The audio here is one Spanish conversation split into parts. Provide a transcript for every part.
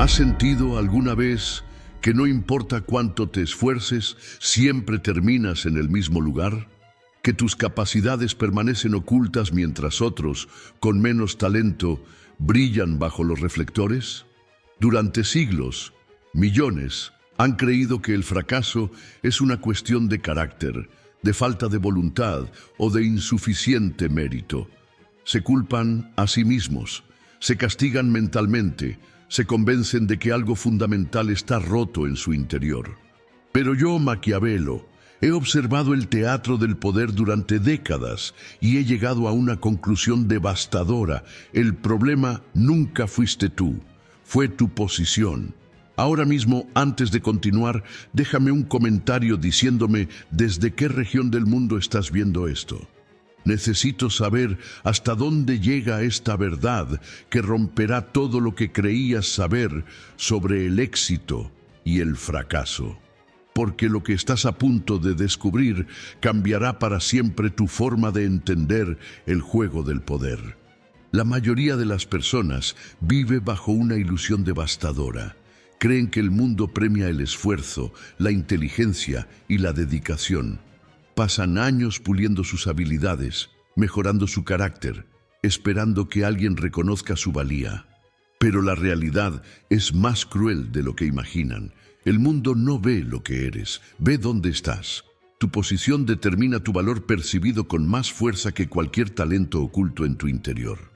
¿Has sentido alguna vez que no importa cuánto te esfuerces, siempre terminas en el mismo lugar? ¿Que tus capacidades permanecen ocultas mientras otros, con menos talento, brillan bajo los reflectores? Durante siglos, millones han creído que el fracaso es una cuestión de carácter, de falta de voluntad o de insuficiente mérito. Se culpan a sí mismos, se castigan mentalmente, se convencen de que algo fundamental está roto en su interior. Pero yo, Maquiavelo, he observado el teatro del poder durante décadas y he llegado a una conclusión devastadora. El problema nunca fuiste tú, fue tu posición. Ahora mismo, antes de continuar, déjame un comentario diciéndome desde qué región del mundo estás viendo esto. Necesito saber hasta dónde llega esta verdad que romperá todo lo que creías saber sobre el éxito y el fracaso. Porque lo que estás a punto de descubrir cambiará para siempre tu forma de entender el juego del poder. La mayoría de las personas vive bajo una ilusión devastadora. Creen que el mundo premia el esfuerzo, la inteligencia y la dedicación. Pasan años puliendo sus habilidades, mejorando su carácter, esperando que alguien reconozca su valía. Pero la realidad es más cruel de lo que imaginan. El mundo no ve lo que eres, ve dónde estás. Tu posición determina tu valor percibido con más fuerza que cualquier talento oculto en tu interior.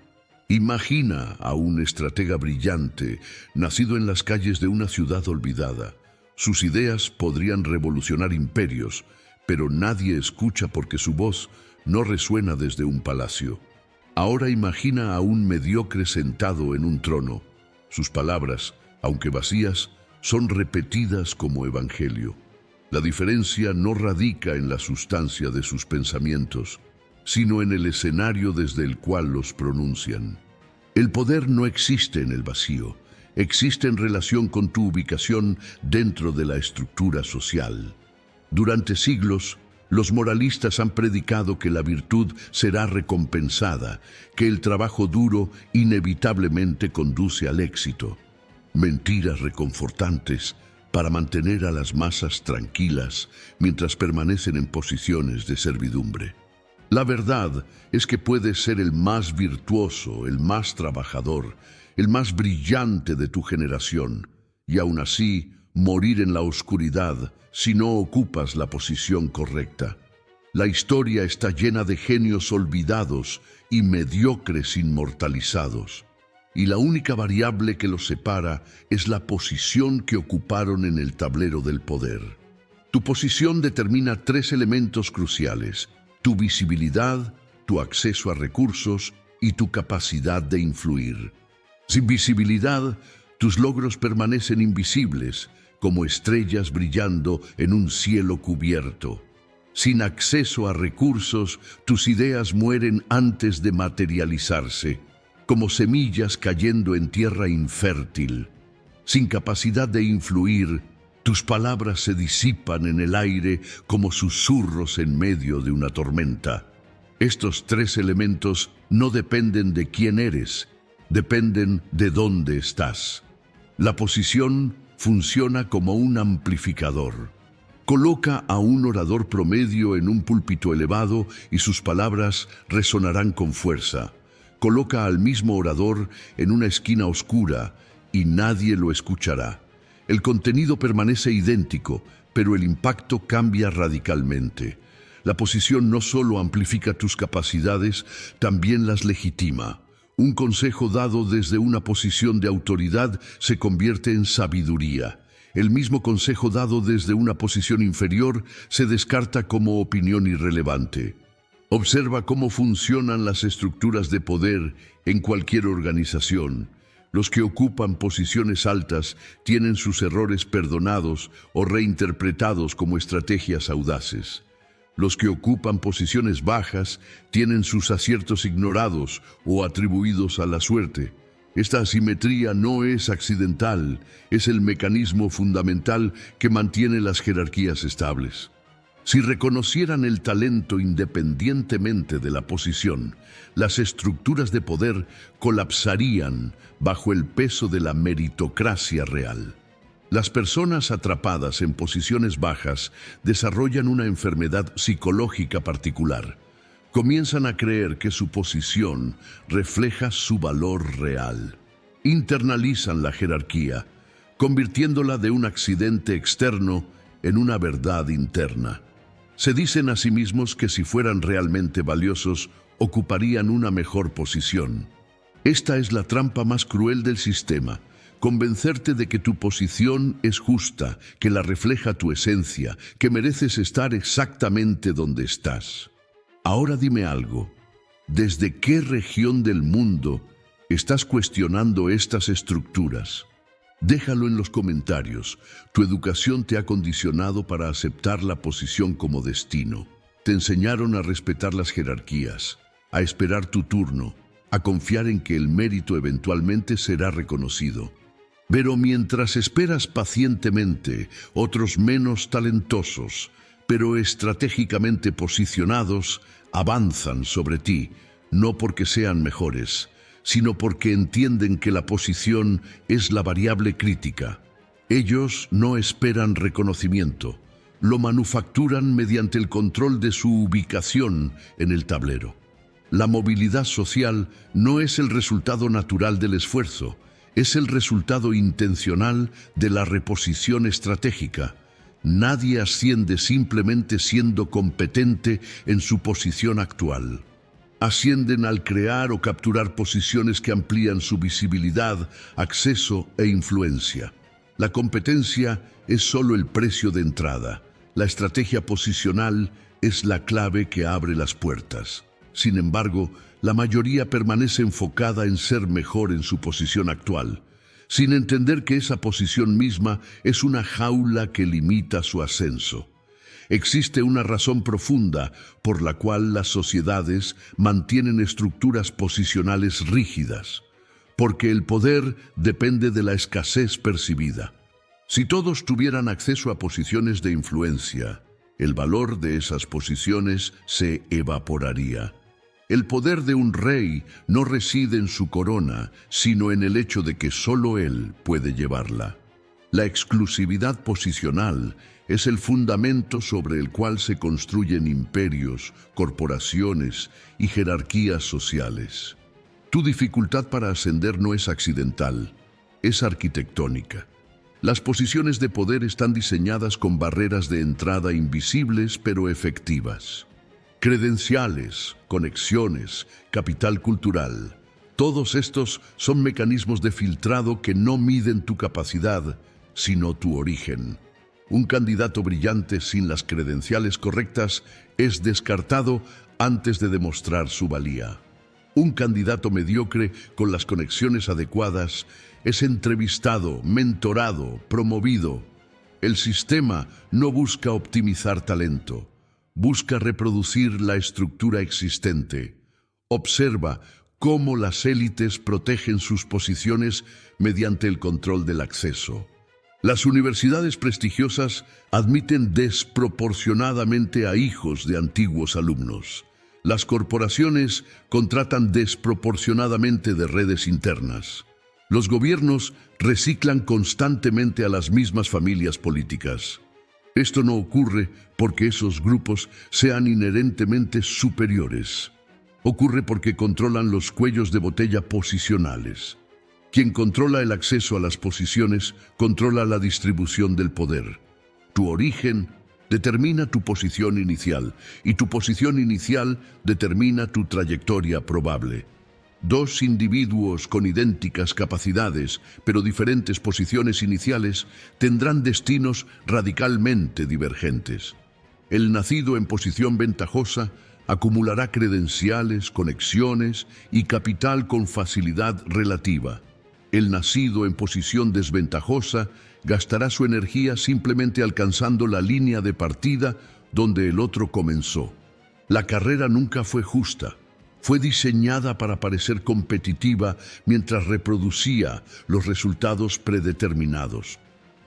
Imagina a un estratega brillante, nacido en las calles de una ciudad olvidada. Sus ideas podrían revolucionar imperios, pero nadie escucha porque su voz no resuena desde un palacio. Ahora imagina a un mediocre sentado en un trono. Sus palabras, aunque vacías, son repetidas como evangelio. La diferencia no radica en la sustancia de sus pensamientos, sino en el escenario desde el cual los pronuncian. El poder no existe en el vacío, existe en relación con tu ubicación dentro de la estructura social. Durante siglos, los moralistas han predicado que la virtud será recompensada, que el trabajo duro inevitablemente conduce al éxito. Mentiras reconfortantes para mantener a las masas tranquilas mientras permanecen en posiciones de servidumbre. La verdad es que puedes ser el más virtuoso, el más trabajador, el más brillante de tu generación, y aún así morir en la oscuridad si no ocupas la posición correcta. La historia está llena de genios olvidados y mediocres inmortalizados, y la única variable que los separa es la posición que ocuparon en el tablero del poder. Tu posición determina tres elementos cruciales: tu visibilidad, tu acceso a recursos y tu capacidad de influir. Sin visibilidad, tus logros permanecen invisibles, como estrellas brillando en un cielo cubierto. Sin acceso a recursos, tus ideas mueren antes de materializarse, como semillas cayendo en tierra infértil. Sin capacidad de influir, tus palabras se disipan en el aire como susurros en medio de una tormenta. Estos tres elementos no dependen de quién eres, dependen de dónde estás. La posición funciona como un amplificador. Coloca a un orador promedio en un púlpito elevado y sus palabras resonarán con fuerza. Coloca al mismo orador en una esquina oscura y nadie lo escuchará. El contenido permanece idéntico, pero el impacto cambia radicalmente. La posición no solo amplifica tus capacidades, también las legitima. Un consejo dado desde una posición de autoridad se convierte en sabiduría. El mismo consejo dado desde una posición inferior se descarta como opinión irrelevante. Observa cómo funcionan las estructuras de poder en cualquier organización. Los que ocupan posiciones altas tienen sus errores perdonados o reinterpretados como estrategias audaces. Los que ocupan posiciones bajas tienen sus aciertos ignorados o atribuidos a la suerte. Esta asimetría no es accidental, es el mecanismo fundamental que mantiene las jerarquías estables. Si reconocieran el talento independientemente de la posición, las estructuras de poder colapsarían bajo el peso de la meritocracia real. Las personas atrapadas en posiciones bajas desarrollan una enfermedad psicológica particular. Comienzan a creer que su posición refleja su valor real. Internalizan la jerarquía, convirtiéndola de un accidente externo en una verdad interna. Se dicen a sí mismos que si fueran realmente valiosos, ocuparían una mejor posición. Esta es la trampa más cruel del sistema: convencerte de que tu posición es justa, que la refleja tu esencia, que mereces estar exactamente donde estás. Ahora dime algo: ¿desde qué región del mundo estás cuestionando estas estructuras? Déjalo en los comentarios. Tu educación te ha condicionado para aceptar la posición como destino. Te enseñaron a respetar las jerarquías, a esperar tu turno, a confiar en que el mérito eventualmente será reconocido. Pero mientras esperas pacientemente, otros menos talentosos, pero estratégicamente posicionados, avanzan sobre ti, no porque sean mejores, sino porque entienden que la posición es la variable crítica. Ellos no esperan reconocimiento, lo manufacturan mediante el control de su ubicación en el tablero. La movilidad social no es el resultado natural del esfuerzo, es el resultado intencional de la reposición estratégica. Nadie asciende simplemente siendo competente en su posición actual. Ascienden al crear o capturar posiciones que amplían su visibilidad, acceso e influencia. La competencia es solo el precio de entrada. La estrategia posicional es la clave que abre las puertas. Sin embargo, la mayoría permanece enfocada en ser mejor en su posición actual, sin entender que esa posición misma es una jaula que limita su ascenso. Existe una razón profunda por la cual las sociedades mantienen estructuras posicionales rígidas, porque el poder depende de la escasez percibida. Si todos tuvieran acceso a posiciones de influencia, el valor de esas posiciones se evaporaría. El poder de un rey no reside en su corona, sino en el hecho de que solo él puede llevarla. La exclusividad posicional es el fundamento sobre el cual se construyen imperios, corporaciones y jerarquías sociales. Tu dificultad para ascender no es accidental, es arquitectónica. Las posiciones de poder están diseñadas con barreras de entrada invisibles pero efectivas. Credenciales, conexiones, capital cultural. Todos estos son mecanismos de filtrado que no miden tu capacidad, sino tu origen. Un candidato brillante sin las credenciales correctas es descartado antes de demostrar su valía. Un candidato mediocre con las conexiones adecuadas es entrevistado, mentorado, promovido. El sistema no busca optimizar talento, busca reproducir la estructura existente. Observa cómo las élites protegen sus posiciones mediante el control del acceso. Las universidades prestigiosas admiten desproporcionadamente a hijos de antiguos alumnos. Las corporaciones contratan desproporcionadamente de redes internas. Los gobiernos reciclan constantemente a las mismas familias políticas. Esto no ocurre porque esos grupos sean inherentemente superiores. Ocurre porque controlan los cuellos de botella posicionales. Quien controla el acceso a las posiciones, controla la distribución del poder. Tu origen determina tu posición inicial, y tu posición inicial determina tu trayectoria probable. Dos individuos con idénticas capacidades, pero diferentes posiciones iniciales, tendrán destinos radicalmente divergentes. El nacido en posición ventajosa acumulará credenciales, conexiones y capital con facilidad relativa. El nacido en posición desventajosa gastará su energía simplemente alcanzando la línea de partida donde el otro comenzó. La carrera nunca fue justa. Fue diseñada para parecer competitiva mientras reproducía los resultados predeterminados.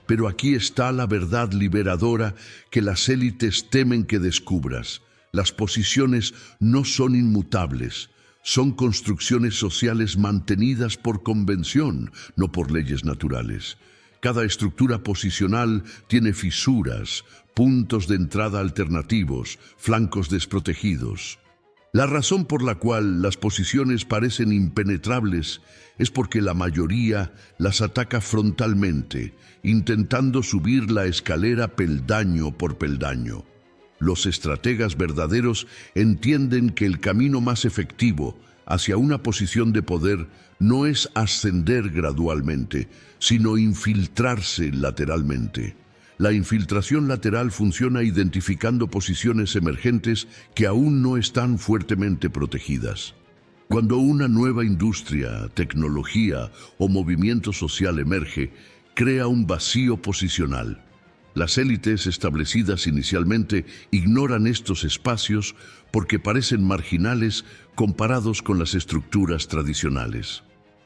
Pero aquí está la verdad liberadora que las élites temen que descubras. Las posiciones no son inmutables, son construcciones sociales mantenidas por convención, no por leyes naturales. Cada estructura posicional tiene fisuras, puntos de entrada alternativos, flancos desprotegidos. La razón por la cual las posiciones parecen impenetrables es porque la mayoría las ataca frontalmente, intentando subir la escalera peldaño por peldaño. Los estrategas verdaderos entienden que el camino más efectivo hacia una posición de poder no es ascender gradualmente, sino infiltrarse lateralmente. La infiltración lateral funciona identificando posiciones emergentes que aún no están fuertemente protegidas. Cuando una nueva industria, tecnología o movimiento social emerge, crea un vacío posicional. Las élites establecidas inicialmente ignoran estos espacios porque parecen marginales comparados con las estructuras tradicionales.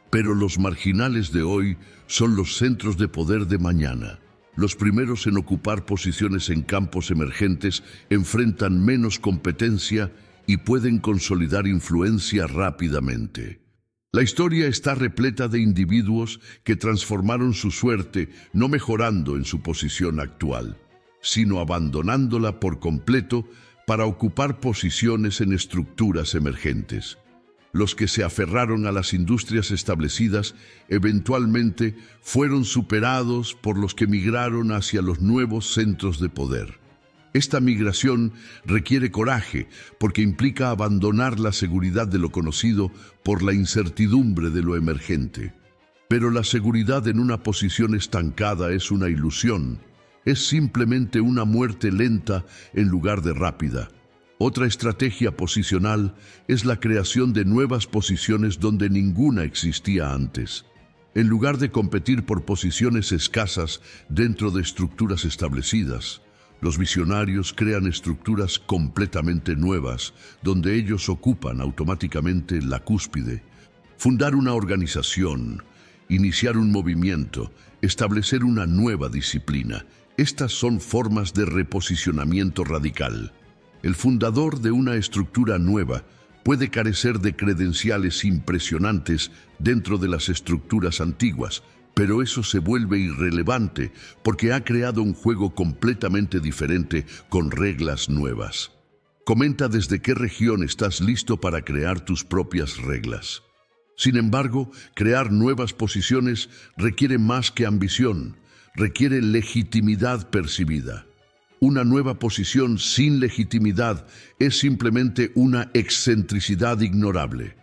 Pero los marginales de hoy son los centros de poder de mañana. Los primeros en ocupar posiciones en campos emergentes enfrentan menos competencia y pueden consolidar influencia rápidamente. La historia está repleta de individuos que transformaron su suerte no mejorando en su posición actual, sino abandonándola por completo para ocupar posiciones en estructuras emergentes. Los que se aferraron a las industrias establecidas eventualmente fueron superados por los que migraron hacia los nuevos centros de poder. Esta migración requiere coraje porque implica abandonar la seguridad de lo conocido por la incertidumbre de lo emergente. Pero la seguridad en una posición estancada es una ilusión, es simplemente una muerte lenta en lugar de rápida. Otra estrategia posicional es la creación de nuevas posiciones donde ninguna existía antes. En lugar de competir por posiciones escasas dentro de estructuras establecidas, los visionarios crean estructuras completamente nuevas, donde ellos ocupan automáticamente la cúspide. Fundar una organización, iniciar un movimiento, establecer una nueva disciplina. Estas son formas de reposicionamiento radical. El fundador de una estructura nueva puede carecer de credenciales impresionantes dentro de las estructuras antiguas, pero eso se vuelve irrelevante porque ha creado un juego completamente diferente con reglas nuevas. Comenta desde qué región estás listo para crear tus propias reglas. Sin embargo, crear nuevas posiciones requiere más que ambición, requiere legitimidad percibida. Una nueva posición sin legitimidad es simplemente una excentricidad ignorable.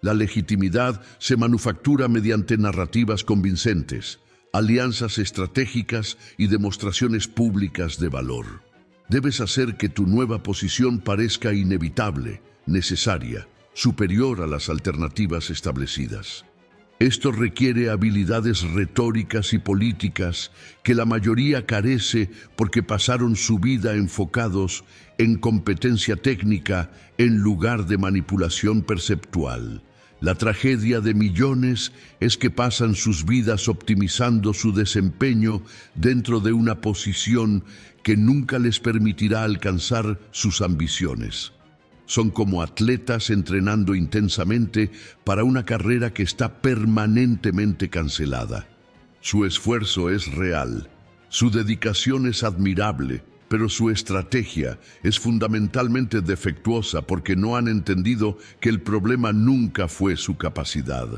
La legitimidad se manufactura mediante narrativas convincentes, alianzas estratégicas y demostraciones públicas de valor. Debes hacer que tu nueva posición parezca inevitable, necesaria, superior a las alternativas establecidas. Esto requiere habilidades retóricas y políticas que la mayoría carece porque pasaron su vida enfocados en competencia técnica en lugar de manipulación perceptual. La tragedia de millones es que pasan sus vidas optimizando su desempeño dentro de una posición que nunca les permitirá alcanzar sus ambiciones. Son como atletas entrenando intensamente para una carrera que está permanentemente cancelada. Su esfuerzo es real, su dedicación es admirable, pero su estrategia es fundamentalmente defectuosa porque no han entendido que el problema nunca fue su capacidad,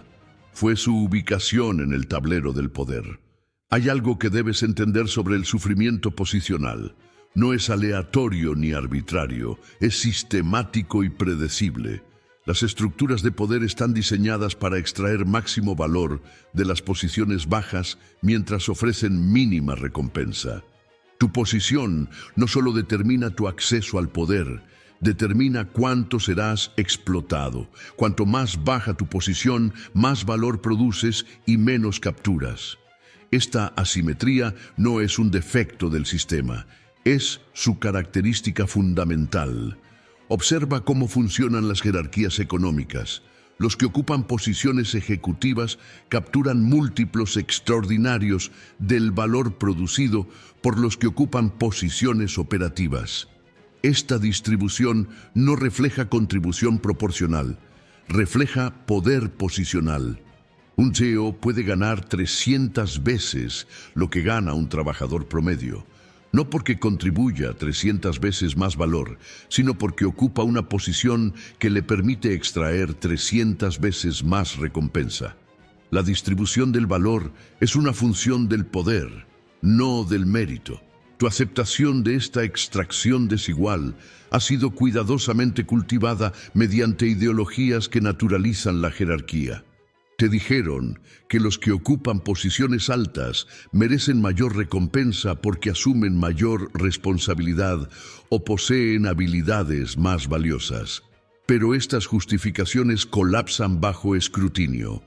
fue su ubicación en el tablero del poder. Hay algo que debes entender sobre el sufrimiento posicional. No es aleatorio ni arbitrario, es sistemático y predecible. Las estructuras de poder están diseñadas para extraer máximo valor de las posiciones bajas mientras ofrecen mínima recompensa. Tu posición no solo determina tu acceso al poder, determina cuánto serás explotado. Cuanto más baja tu posición, más valor produces y menos capturas. Esta asimetría no es un defecto del sistema, es su característica fundamental. Observa cómo funcionan las jerarquías económicas. Los que ocupan posiciones ejecutivas capturan múltiplos extraordinarios del valor producido por los que ocupan posiciones operativas. Esta distribución no refleja contribución proporcional, refleja poder posicional. Un CEO puede ganar 300 veces lo que gana un trabajador promedio, no porque contribuya 300 veces más valor, sino porque ocupa una posición que le permite extraer 300 veces más recompensa. La distribución del valor es una función del poder, no del mérito. Tu aceptación de esta extracción desigual ha sido cuidadosamente cultivada mediante ideologías que naturalizan la jerarquía. Te dijeron que los que ocupan posiciones altas merecen mayor recompensa porque asumen mayor responsabilidad o poseen habilidades más valiosas. Pero estas justificaciones colapsan bajo escrutinio.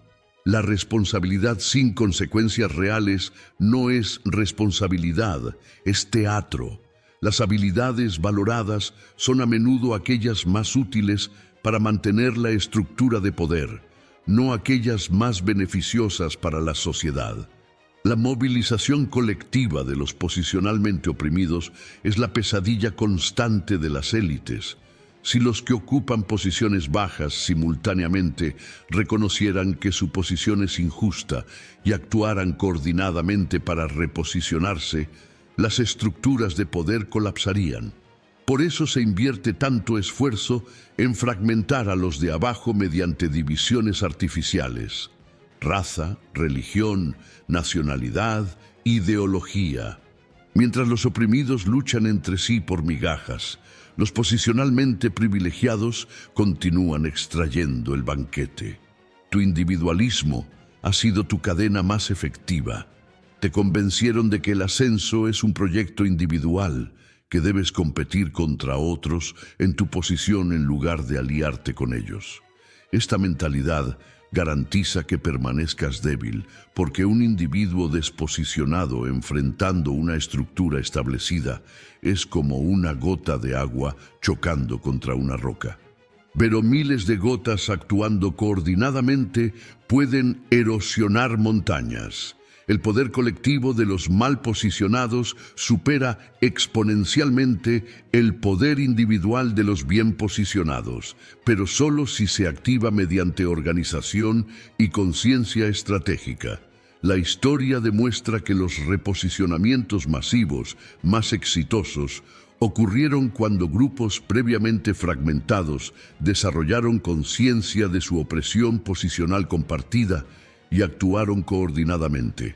La responsabilidad sin consecuencias reales no es responsabilidad, es teatro. Las habilidades valoradas son a menudo aquellas más útiles para mantener la estructura de poder, no aquellas más beneficiosas para la sociedad. La movilización colectiva de los posicionalmente oprimidos es la pesadilla constante de las élites. Si los que ocupan posiciones bajas simultáneamente reconocieran que su posición es injusta y actuaran coordinadamente para reposicionarse, las estructuras de poder colapsarían. Por eso se invierte tanto esfuerzo en fragmentar a los de abajo mediante divisiones artificiales: raza, religión, nacionalidad, ideología. Mientras los oprimidos luchan entre sí por migajas, los posicionalmente privilegiados continúan extrayendo el banquete. Tu individualismo ha sido tu cadena más efectiva. Te convencieron de que el ascenso es un proyecto individual, que debes competir contra otros en tu posición en lugar de aliarte con ellos. Esta mentalidad garantiza que permanezcas débil, porque un individuo desposicionado enfrentando una estructura establecida es como una gota de agua chocando contra una roca. Pero miles de gotas actuando coordinadamente pueden erosionar montañas. El poder colectivo de los mal posicionados supera exponencialmente el poder individual de los bien posicionados, pero solo si se activa mediante organización y conciencia estratégica. La historia demuestra que los reposicionamientos masivos más exitosos ocurrieron cuando grupos previamente fragmentados desarrollaron conciencia de su opresión posicional compartida y actuaron coordinadamente.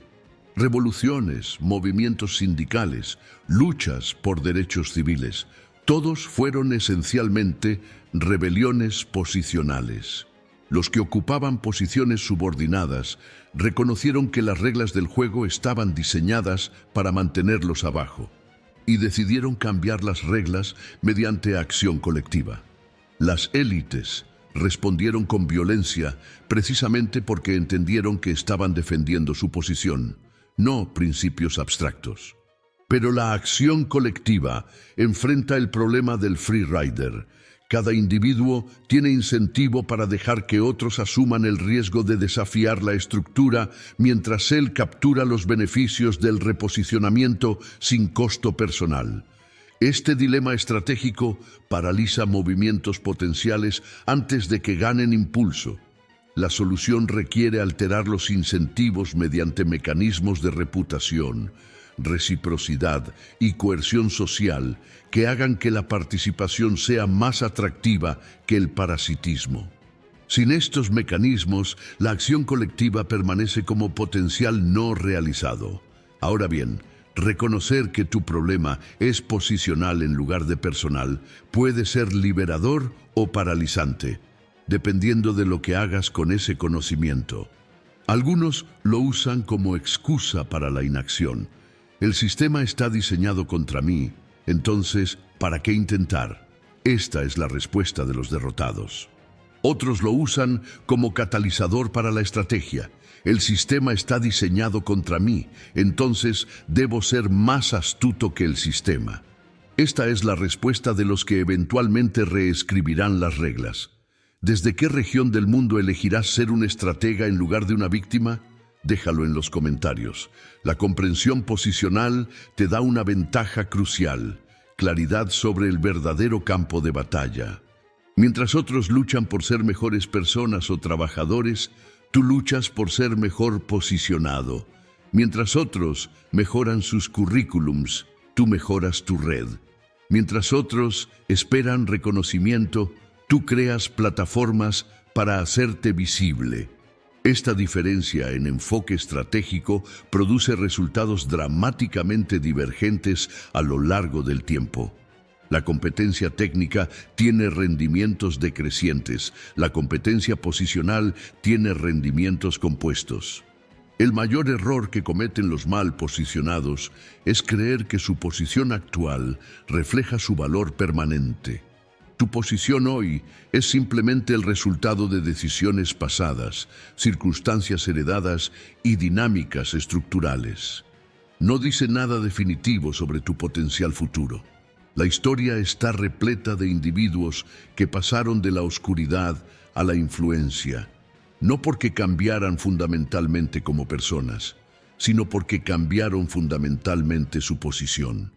Revoluciones, movimientos sindicales, luchas por derechos civiles, todos fueron esencialmente rebeliones posicionales. Los que ocupaban posiciones subordinadas reconocieron que las reglas del juego estaban diseñadas para mantenerlos abajo y decidieron cambiar las reglas mediante acción colectiva. Las élites respondieron con violencia precisamente porque entendieron que estaban defendiendo su posición, no principios abstractos. Pero la acción colectiva enfrenta el problema del free rider. Cada individuo tiene incentivo para dejar que otros asuman el riesgo de desafiar la estructura mientras él captura los beneficios del reposicionamiento sin costo personal. Este dilema estratégico paraliza movimientos potenciales antes de que ganen impulso. La solución requiere alterar los incentivos mediante mecanismos de reputación, reciprocidad y coerción social que hagan que la participación sea más atractiva que el parasitismo. Sin estos mecanismos, la acción colectiva permanece como potencial no realizado. Ahora bien, reconocer que tu problema es posicional en lugar de personal puede ser liberador o paralizante, dependiendo de lo que hagas con ese conocimiento. Algunos lo usan como excusa para la inacción. El sistema está diseñado contra mí, entonces, ¿para qué intentar? Esta es la respuesta de los derrotados. Otros lo usan como catalizador para la estrategia. El sistema está diseñado contra mí, entonces debo ser más astuto que el sistema. Esta es la respuesta de los que eventualmente reescribirán las reglas. ¿Desde qué región del mundo elegirás ser un estratega en lugar de una víctima? Déjalo en los comentarios. La comprensión posicional te da una ventaja crucial: claridad sobre el verdadero campo de batalla. Mientras otros luchan por ser mejores personas o trabajadores, tú luchas por ser mejor posicionado. Mientras otros mejoran sus currículums, tú mejoras tu red. Mientras otros esperan reconocimiento, tú creas plataformas para hacerte visible. Esta diferencia en enfoque estratégico produce resultados dramáticamente divergentes a lo largo del tiempo. La competencia técnica tiene rendimientos decrecientes, la competencia posicional tiene rendimientos compuestos. El mayor error que cometen los mal posicionados es creer que su posición actual refleja su valor permanente. Tu posición hoy es simplemente el resultado de decisiones pasadas, circunstancias heredadas y dinámicas estructurales. No dice nada definitivo sobre tu potencial futuro. La historia está repleta de individuos que pasaron de la oscuridad a la influencia, no porque cambiaran fundamentalmente como personas, sino porque cambiaron fundamentalmente su posición.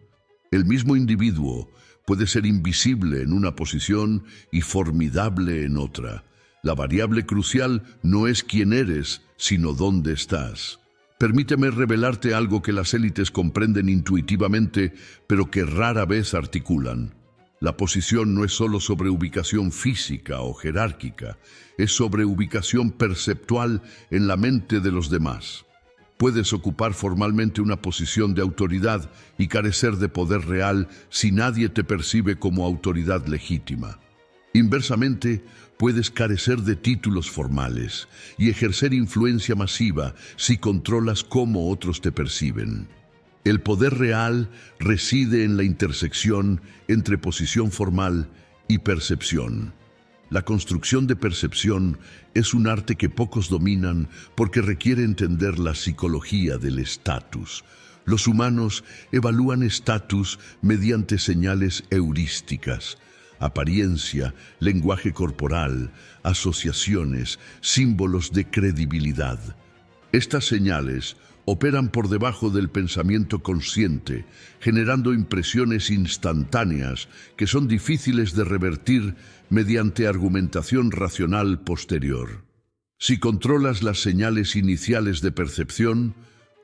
El mismo individuo puede ser invisible en una posición y formidable en otra. La variable crucial no es quién eres, sino dónde estás. Permíteme revelarte algo que las élites comprenden intuitivamente, pero que rara vez articulan. La posición no es solo sobre ubicación física o jerárquica, es sobre ubicación perceptual en la mente de los demás. Puedes ocupar formalmente una posición de autoridad y carecer de poder real si nadie te percibe como autoridad legítima. Inversamente, puedes carecer de títulos formales y ejercer influencia masiva si controlas cómo otros te perciben. El poder real reside en la intersección entre posición formal y percepción. La construcción de percepción es un arte que pocos dominan porque requiere entender la psicología del estatus. Los humanos evalúan estatus mediante señales heurísticas: apariencia, lenguaje corporal, asociaciones, símbolos de credibilidad. Estas señales operan por debajo del pensamiento consciente, generando impresiones instantáneas que son difíciles de revertir mediante argumentación racional posterior. Si controlas las señales iniciales de percepción,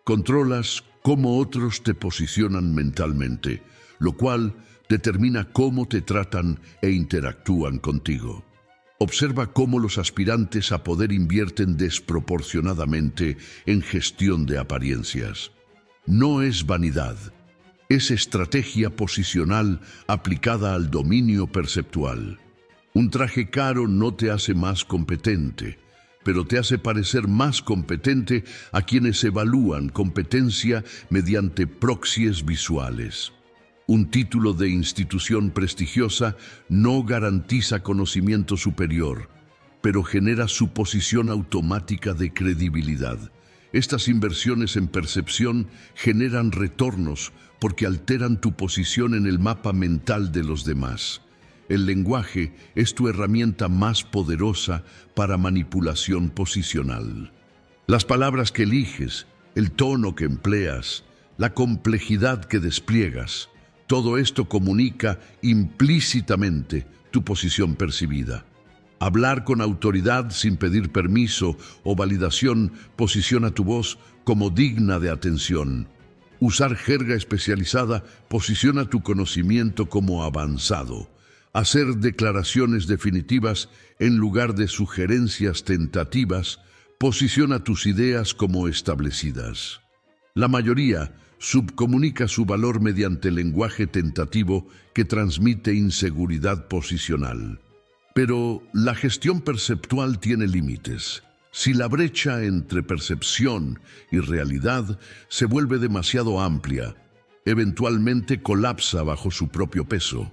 controlas cómo otros te posicionan mentalmente, lo cual determina cómo te tratan e interactúan contigo. Observa cómo los aspirantes a poder invierten desproporcionadamente en gestión de apariencias. No es vanidad, es estrategia posicional aplicada al dominio perceptual. Un traje caro no te hace más competente, pero te hace parecer más competente a quienes evalúan competencia mediante proxies visuales. Un título de institución prestigiosa no garantiza conocimiento superior, pero genera suposición automática de credibilidad. Estas inversiones en percepción generan retornos porque alteran tu posición en el mapa mental de los demás. El lenguaje es tu herramienta más poderosa para manipulación posicional. Las palabras que eliges, el tono que empleas, la complejidad que despliegas, todo esto comunica implícitamente tu posición percibida. Hablar con autoridad sin pedir permiso o validación posiciona tu voz como digna de atención. Usar jerga especializada posiciona tu conocimiento como avanzado. Hacer declaraciones definitivas en lugar de sugerencias tentativas posiciona tus ideas como establecidas. La mayoría subcomunica su valor mediante lenguaje tentativo que transmite inseguridad posicional. Pero la gestión perceptual tiene límites. Si la brecha entre percepción y realidad se vuelve demasiado amplia, eventualmente colapsa bajo su propio peso.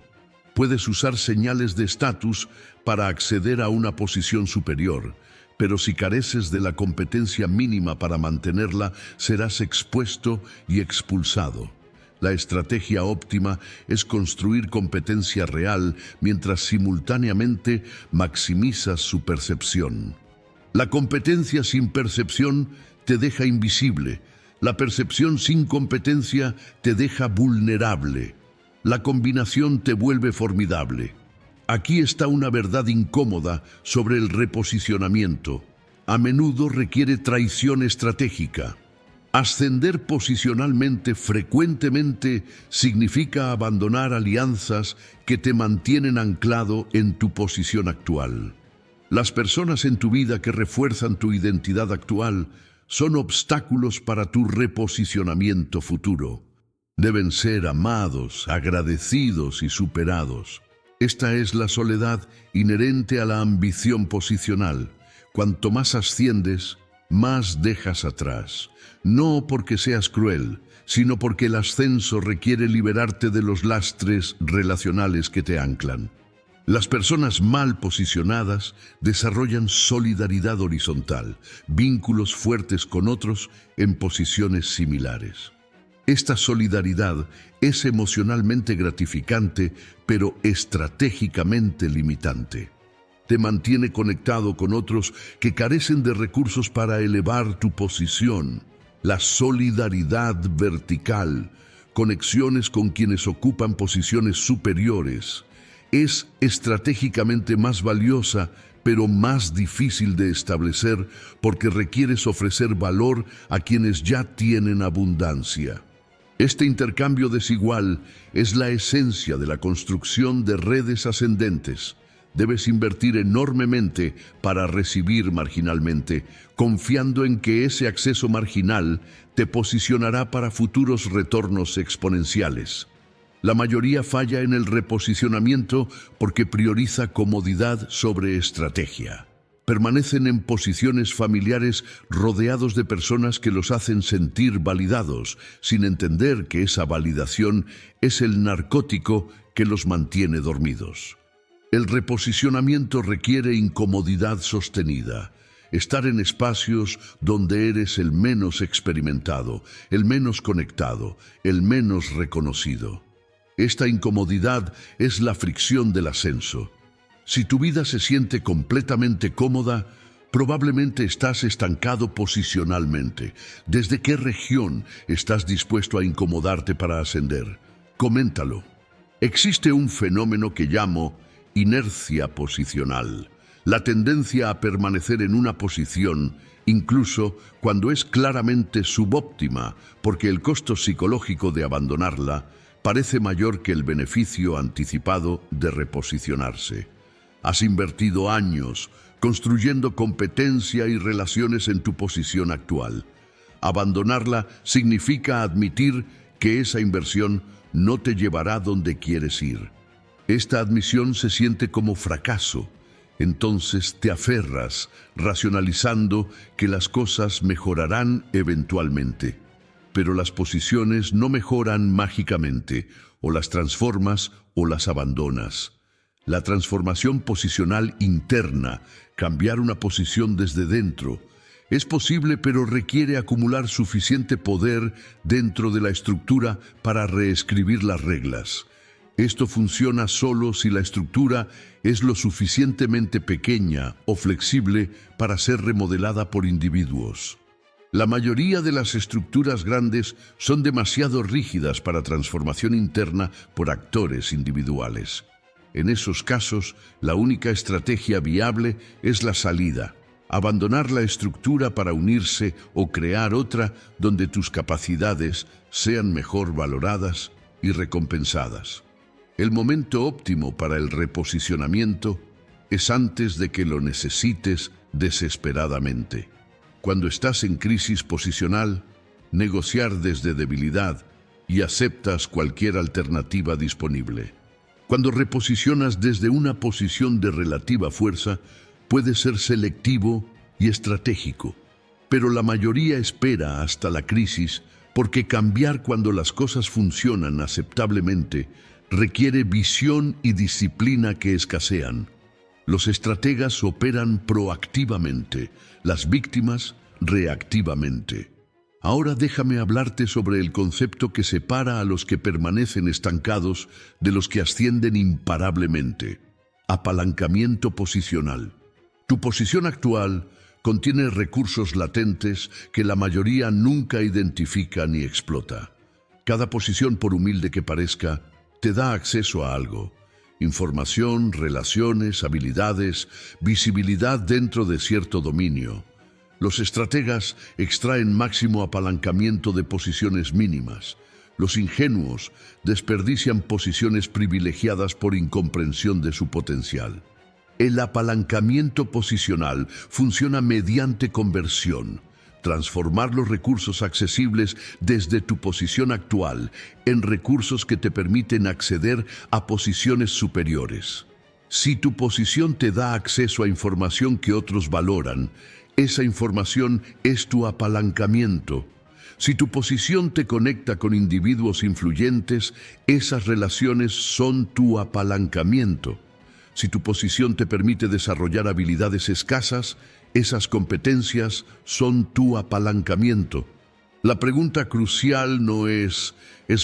Puedes usar señales de estatus para acceder a una posición superior, pero si careces de la competencia mínima para mantenerla, serás expuesto y expulsado. La estrategia óptima es construir competencia real mientras simultáneamente maximizas su percepción. La competencia sin percepción te deja invisible. La percepción sin competencia te deja vulnerable. La combinación te vuelve formidable. Aquí está una verdad incómoda sobre el reposicionamiento. A menudo requiere traición estratégica. Ascender posicionalmente frecuentemente significa abandonar alianzas que te mantienen anclado en tu posición actual. Las personas en tu vida que refuerzan tu identidad actual son obstáculos para tu reposicionamiento futuro. Deben ser amados, agradecidos y superados. Esta es la soledad inherente a la ambición posicional. Cuanto más asciendes, más dejas atrás. No porque seas cruel, sino porque el ascenso requiere liberarte de los lastres relacionales que te anclan. Las personas mal posicionadas desarrollan solidaridad horizontal, vínculos fuertes con otros en posiciones similares. Esta solidaridad es emocionalmente gratificante, pero estratégicamente limitante. Te mantiene conectado con otros que carecen de recursos para elevar tu posición. La solidaridad vertical, conexiones con quienes ocupan posiciones superiores, es estratégicamente más valiosa, pero más difícil de establecer porque requieres ofrecer valor a quienes ya tienen abundancia. Este intercambio desigual es la esencia de la construcción de redes ascendentes. Debes invertir enormemente para recibir marginalmente, confiando en que ese acceso marginal te posicionará para futuros retornos exponenciales. La mayoría falla en el reposicionamiento porque prioriza comodidad sobre estrategia. Permanecen en posiciones familiares rodeados de personas que los hacen sentir validados, sin entender que esa validación es el narcótico que los mantiene dormidos. El reposicionamiento requiere incomodidad sostenida, estar en espacios donde eres el menos experimentado, el menos conectado, el menos reconocido. Esta incomodidad es la fricción del ascenso. Si tu vida se siente completamente cómoda, probablemente estás estancado posicionalmente. ¿Desde qué región estás dispuesto a incomodarte para ascender? Coméntalo. Existe un fenómeno que llamo inercia posicional, la tendencia a permanecer en una posición, incluso cuando es claramente subóptima, porque el costo psicológico de abandonarla parece mayor que el beneficio anticipado de reposicionarse. Has invertido años construyendo competencia y relaciones en tu posición actual. Abandonarla significa admitir que esa inversión no te llevará donde quieres ir. Esta admisión se siente como fracaso. Entonces te aferras, racionalizando que las cosas mejorarán eventualmente. Pero las posiciones no mejoran mágicamente, o las transformas o las abandonas. La transformación posicional interna, cambiar una posición desde dentro, es posible, pero requiere acumular suficiente poder dentro de la estructura para reescribir las reglas. Esto funciona solo si la estructura es lo suficientemente pequeña o flexible para ser remodelada por individuos. La mayoría de las estructuras grandes son demasiado rígidas para transformación interna por actores individuales. En esos casos, la única estrategia viable es la salida, abandonar la estructura para unirse o crear otra donde tus capacidades sean mejor valoradas y recompensadas. El momento óptimo para el reposicionamiento es antes de que lo necesites desesperadamente. Cuando estás en crisis posicional, negociar desde debilidad y aceptas cualquier alternativa disponible. Cuando reposicionas desde una posición de relativa fuerza, puedes ser selectivo y estratégico, pero la mayoría espera hasta la crisis porque cambiar cuando las cosas funcionan aceptablemente requiere visión y disciplina que escasean. Los estrategas operan proactivamente, las víctimas reactivamente. Ahora déjame hablarte sobre el concepto que separa a los que permanecen estancados de los que ascienden imparablemente. Apalancamiento posicional. Tu posición actual contiene recursos latentes que la mayoría nunca identifica ni explota. Cada posición, por humilde que parezca, te da acceso a algo. Información, relaciones, habilidades, visibilidad dentro de cierto dominio. Los estrategas extraen máximo apalancamiento de posiciones mínimas. Los ingenuos desperdician posiciones privilegiadas por incomprensión de su potencial. El apalancamiento posicional funciona mediante conversión. Transformar los recursos accesibles desde tu posición actual en recursos que te permiten acceder a posiciones superiores. Si tu posición te da acceso a información que otros valoran, esa información es tu apalancamiento. Si tu posición te conecta con individuos influyentes, esas relaciones son tu apalancamiento. Si tu posición te permite desarrollar habilidades escasas, esas competencias son tu apalancamiento. La pregunta crucial no es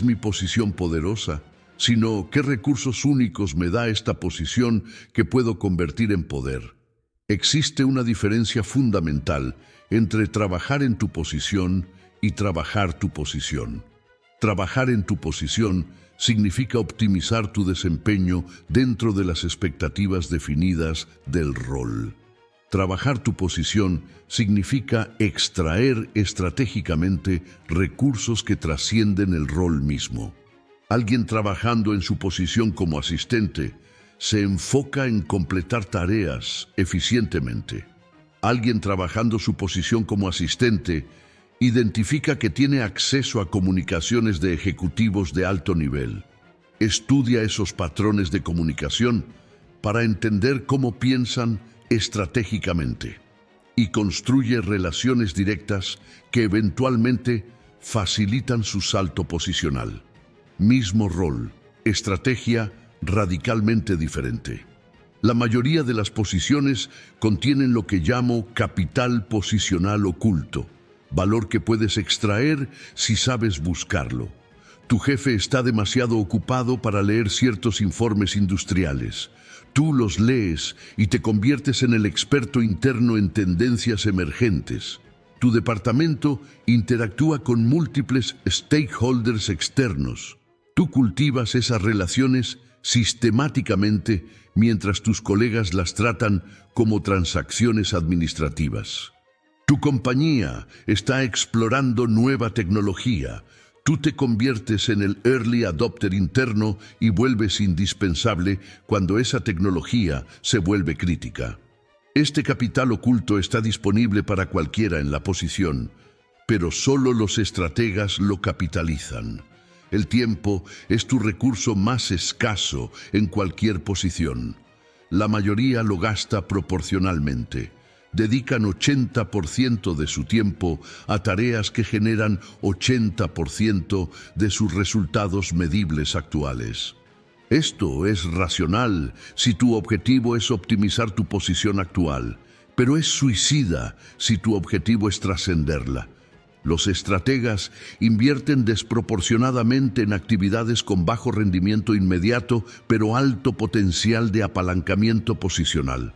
mi posición poderosa?, sino ¿qué recursos únicos me da esta posición que puedo convertir en poder? Existe una diferencia fundamental entre trabajar en tu posición y trabajar tu posición. Trabajar en tu posición significa optimizar tu desempeño dentro de las expectativas definidas del rol. Trabajar tu posición significa extraer estratégicamente recursos que trascienden el rol mismo. Alguien trabajando en su posición como asistente se enfoca en completar tareas eficientemente. Alguien trabajando su posición como asistente identifica que tiene acceso a comunicaciones de ejecutivos de alto nivel. Estudia esos patrones de comunicación para entender cómo piensan estratégicamente y construye relaciones directas que eventualmente facilitan su salto posicional. Mismo rol, estrategia radicalmente diferente. La mayoría de las posiciones contienen lo que llamo capital posicional oculto, valor que puedes extraer si sabes buscarlo. Tu jefe está demasiado ocupado para leer ciertos informes industriales. Tú los lees y te conviertes en el experto interno en tendencias emergentes. Tu departamento interactúa con múltiples stakeholders externos. Tú cultivas esas relaciones sistemáticamente mientras tus colegas las tratan como transacciones administrativas. Tu compañía está explorando nueva tecnología. Tú te conviertes en el early adopter interno y vuelves indispensable cuando esa tecnología se vuelve crítica. Este capital oculto está disponible para cualquiera en la posición, pero solo los estrategas lo capitalizan. El tiempo es tu recurso más escaso en cualquier posición. La mayoría lo gasta proporcionalmente. Dedican 80% de su tiempo a tareas que generan 80% de sus resultados medibles actuales. Esto es racional si tu objetivo es optimizar tu posición actual, pero es suicida si tu objetivo es trascenderla. Los estrategas invierten desproporcionadamente en actividades con bajo rendimiento inmediato, pero alto potencial de apalancamiento posicional.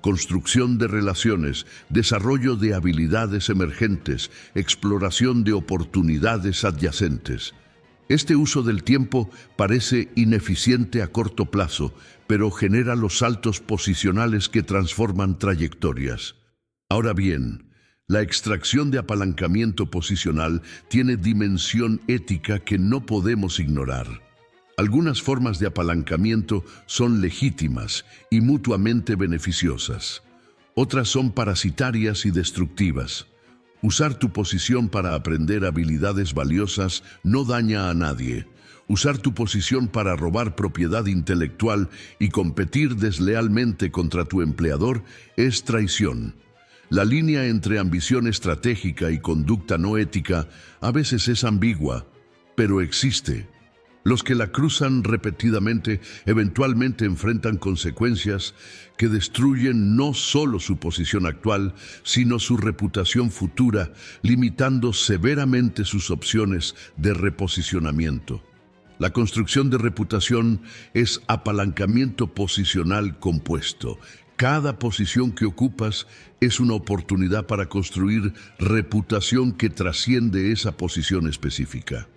Construcción de relaciones, desarrollo de habilidades emergentes, exploración de oportunidades adyacentes. Este uso del tiempo parece ineficiente a corto plazo, pero genera los saltos posicionales que transforman trayectorias. Ahora bien, la extracción de apalancamiento posicional tiene dimensión ética que no podemos ignorar. Algunas formas de apalancamiento son legítimas y mutuamente beneficiosas. Otras son parasitarias y destructivas. Usar tu posición para aprender habilidades valiosas no daña a nadie. Usar tu posición para robar propiedad intelectual y competir deslealmente contra tu empleador es traición. La línea entre ambición estratégica y conducta no ética a veces es ambigua, pero existe. Los que la cruzan repetidamente eventualmente enfrentan consecuencias que destruyen no solo su posición actual, sino su reputación futura, limitando severamente sus opciones de reposicionamiento. La construcción de reputación es apalancamiento posicional compuesto. Cada posición que ocupas es una oportunidad para construir reputación que trasciende esa posición específica.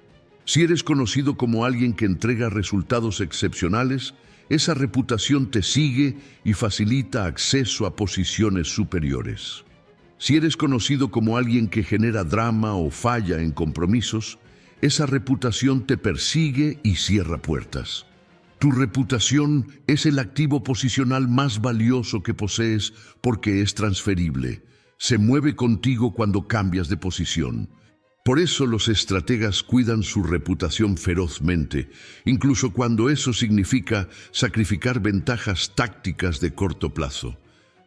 Si eres conocido como alguien que entrega resultados excepcionales, esa reputación te sigue y facilita acceso a posiciones superiores. Si eres conocido como alguien que genera drama o falla en compromisos, esa reputación te persigue y cierra puertas. Tu reputación es el activo posicional más valioso que posees porque es transferible. Se mueve contigo cuando cambias de posición. Por eso los estrategas cuidan su reputación ferozmente, incluso cuando eso significa sacrificar ventajas tácticas de corto plazo.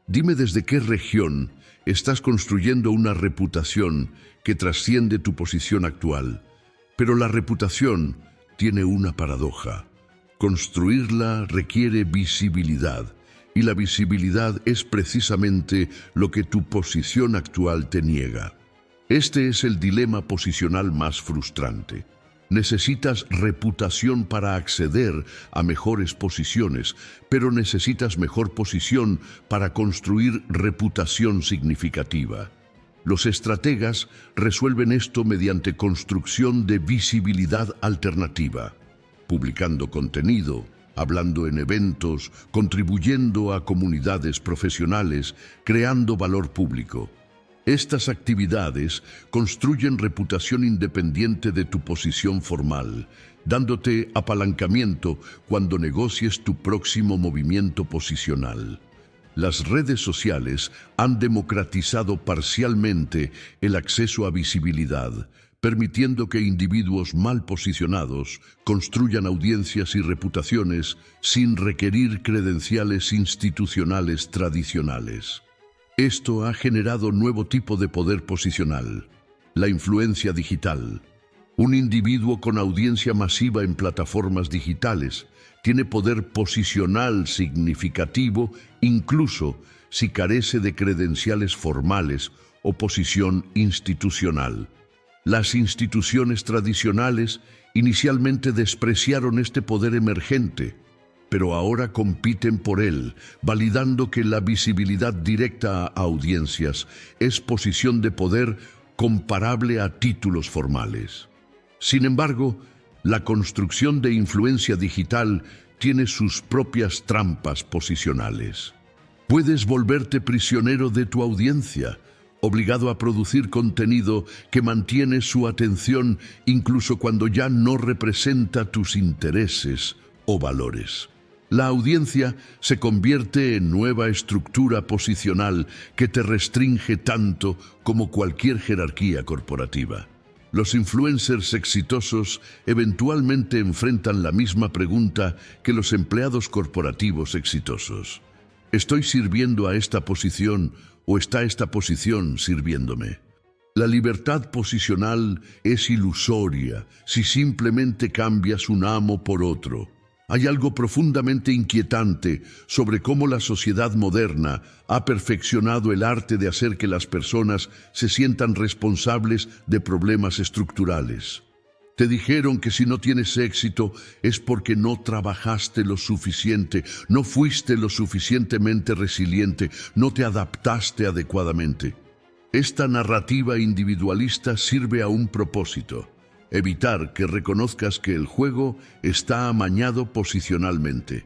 Dime desde qué región estás construyendo una reputación que trasciende tu posición actual. Pero la reputación tiene una paradoja. Construirla requiere visibilidad, y la visibilidad es precisamente lo que tu posición actual te niega. Este es el dilema posicional más frustrante. Necesitas reputación para acceder a mejores posiciones, pero necesitas mejor posición para construir reputación significativa. Los estrategas resuelven esto mediante construcción de visibilidad alternativa, publicando contenido, hablando en eventos, contribuyendo a comunidades profesionales, creando valor público. Estas actividades construyen reputación independiente de tu posición formal, dándote apalancamiento cuando negocies tu próximo movimiento posicional. Las redes sociales han democratizado parcialmente el acceso a visibilidad, permitiendo que individuos mal posicionados construyan audiencias y reputaciones sin requerir credenciales institucionales tradicionales. Esto ha generado nuevo tipo de poder posicional, la influencia digital. Un individuo con audiencia masiva en plataformas digitales tiene poder posicional significativo incluso si carece de credenciales formales o posición institucional. Las instituciones tradicionales inicialmente despreciaron este poder emergente, pero ahora compiten por él, validando que la visibilidad directa a audiencias es posición de poder comparable a títulos formales. Sin embargo, la construcción de influencia digital tiene sus propias trampas posicionales. Puedes volverte prisionero de tu audiencia, obligado a producir contenido que mantiene su atención incluso cuando ya no representa tus intereses o valores. La audiencia se convierte en nueva estructura posicional que te restringe tanto como cualquier jerarquía corporativa. Los influencers exitosos eventualmente enfrentan la misma pregunta que los empleados corporativos exitosos. ¿Estoy sirviendo a esta posición o está esta posición sirviéndome? La libertad posicional es ilusoria si simplemente cambias un amo por otro. Hay algo profundamente inquietante sobre cómo la sociedad moderna ha perfeccionado el arte de hacer que las personas se sientan responsables de problemas estructurales. Te dijeron que si no tienes éxito es porque no trabajaste lo suficiente, no fuiste lo suficientemente resiliente, no te adaptaste adecuadamente. Esta narrativa individualista sirve a un propósito: evitar que reconozcas que el juego está amañado posicionalmente.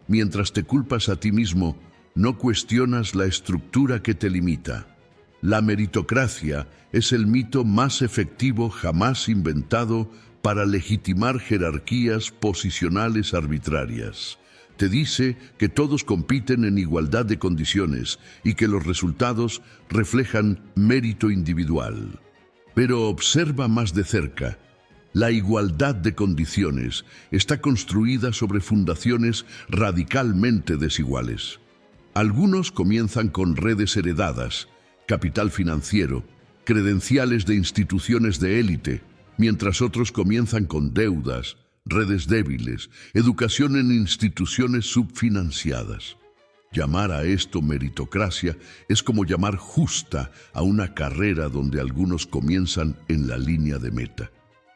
Mientras te culpas a ti mismo, no cuestionas la estructura que te limita. La meritocracia es el mito más efectivo jamás inventado para legitimar jerarquías posicionales arbitrarias. Te dice que todos compiten en igualdad de condiciones y que los resultados reflejan mérito individual. Pero observa más de cerca. La igualdad de condiciones está construida sobre fundaciones radicalmente desiguales. Algunos comienzan con redes heredadas, capital financiero, credenciales de instituciones de élite, mientras otros comienzan con deudas, redes débiles, educación en instituciones subfinanciadas. Llamar a esto meritocracia es como llamar justa a una carrera donde algunos comienzan en la línea de meta.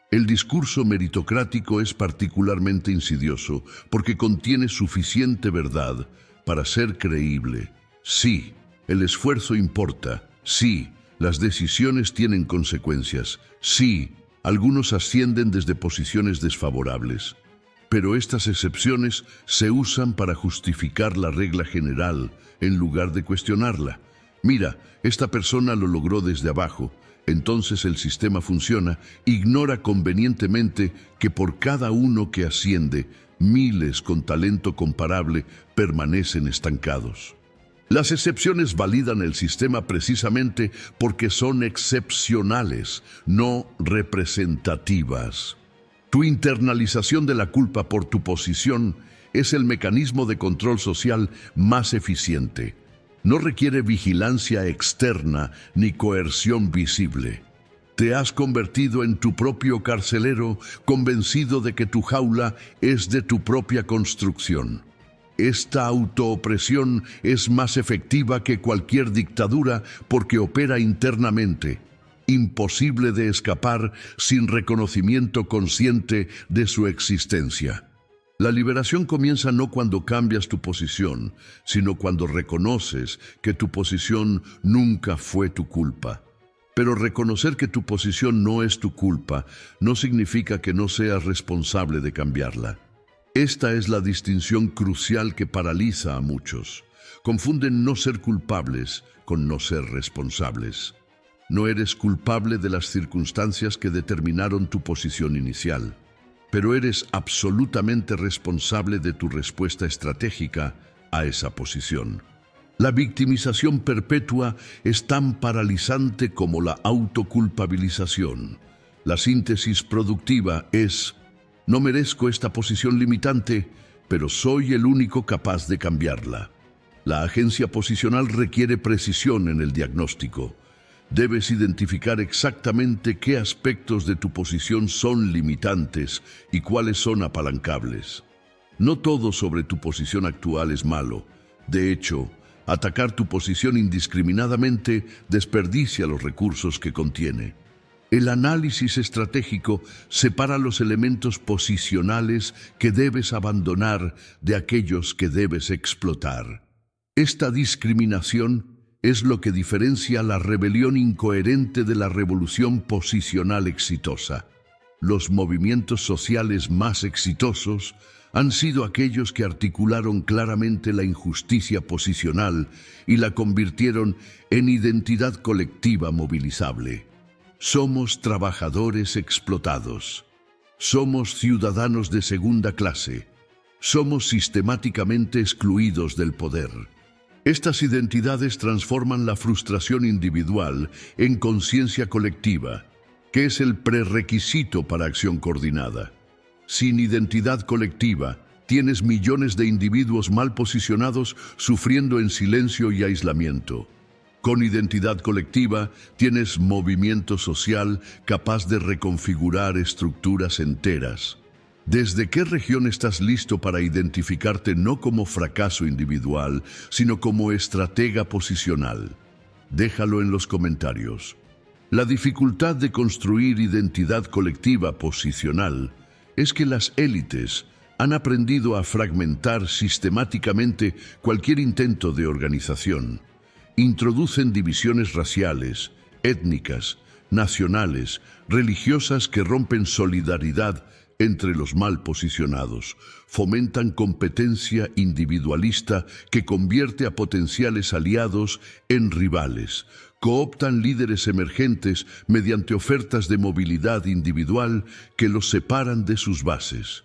El discurso meritocrático es particularmente insidioso porque contiene suficiente verdad para ser creíble. Sí, el esfuerzo importa. Sí, las decisiones tienen consecuencias. Sí, algunos ascienden desde posiciones desfavorables. Pero estas excepciones se usan para justificar la regla general en lugar de cuestionarla. Mira, esta persona lo logró desde abajo, entonces el sistema funciona. Ignora convenientemente que por cada uno que asciende, miles con talento comparable permanecen estancados. Las excepciones validan el sistema precisamente porque son excepcionales, no representativas. Tu internalización de la culpa por tu posición es el mecanismo de control social más eficiente. No requiere vigilancia externa ni coerción visible. Te has convertido en tu propio carcelero, convencido de que tu jaula es de tu propia construcción. Esta autoopresión es más efectiva que cualquier dictadura porque opera internamente. Imposible de escapar sin reconocimiento consciente de su existencia. La liberación comienza no cuando cambias tu posición, sino cuando reconoces que tu posición nunca fue tu culpa. Pero reconocer que tu posición no es tu culpa no significa que no seas responsable de cambiarla. Esta es la distinción crucial que paraliza a muchos. Confunden no ser culpables con no ser responsables. No eres culpable de las circunstancias que determinaron tu posición inicial, pero eres absolutamente responsable de tu respuesta estratégica a esa posición. La victimización perpetua es tan paralizante como la autoculpabilización. La síntesis productiva es: no merezco esta posición limitante, pero soy el único capaz de cambiarla. La agencia posicional requiere precisión en el diagnóstico. Debes identificar exactamente qué aspectos de tu posición son limitantes y cuáles son apalancables. No todo sobre tu posición actual es malo. De hecho, atacar tu posición indiscriminadamente desperdicia los recursos que contiene. El análisis estratégico separa los elementos posicionales que debes abandonar de aquellos que debes explotar. Esta discriminación es lo que diferencia la rebelión incoherente de la revolución posicional exitosa. Los movimientos sociales más exitosos han sido aquellos que articularon claramente la injusticia posicional y la convirtieron en identidad colectiva movilizable. Somos trabajadores explotados. Somos ciudadanos de segunda clase. Somos sistemáticamente excluidos del poder. Estas identidades transforman la frustración individual en conciencia colectiva, que es el prerequisito para acción coordinada. Sin identidad colectiva, tienes millones de individuos mal posicionados sufriendo en silencio y aislamiento. Con identidad colectiva, tienes movimiento social capaz de reconfigurar estructuras enteras. ¿Desde qué región estás listo para identificarte no como fracaso individual, sino como estratega posicional? Déjalo en los comentarios. La dificultad de construir identidad colectiva posicional es que las élites han aprendido a fragmentar sistemáticamente cualquier intento de organización. Introducen divisiones raciales, étnicas, nacionales, religiosas que rompen solidaridad entre los mal posicionados, fomentan competencia individualista que convierte a potenciales aliados en rivales, cooptan líderes emergentes mediante ofertas de movilidad individual que los separan de sus bases.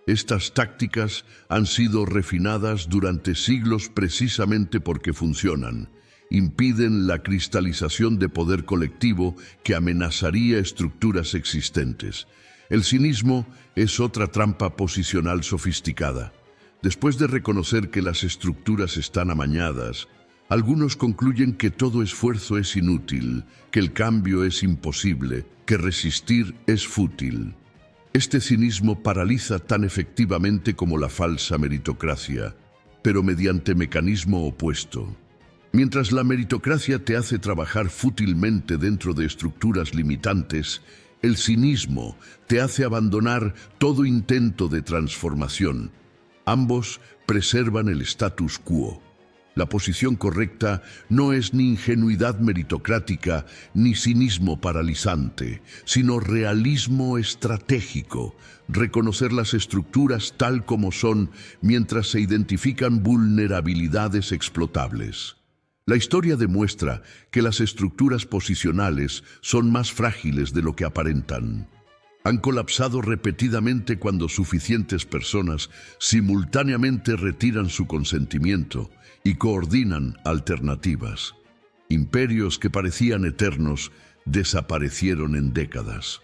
Estas tácticas han sido refinadas durante siglos precisamente porque funcionan. Impiden la cristalización de poder colectivo que amenazaría estructuras existentes. El cinismo es otra trampa posicional sofisticada. Después de reconocer que las estructuras están amañadas, algunos concluyen que todo esfuerzo es inútil, que el cambio es imposible, que resistir es fútil. Este cinismo paraliza tan efectivamente como la falsa meritocracia, pero mediante mecanismo opuesto. Mientras la meritocracia te hace trabajar fútilmente dentro de estructuras limitantes, el cinismo te hace abandonar todo intento de transformación. Ambos preservan el status quo. La posición correcta no es ni ingenuidad meritocrática ni cinismo paralizante, sino realismo estratégico, reconocer las estructuras tal como son mientras se identifican vulnerabilidades explotables. La historia demuestra que las estructuras posicionales son más frágiles de lo que aparentan. Han colapsado repetidamente cuando suficientes personas simultáneamente retiran su consentimiento y coordinan alternativas. Imperios que parecían eternos desaparecieron en décadas.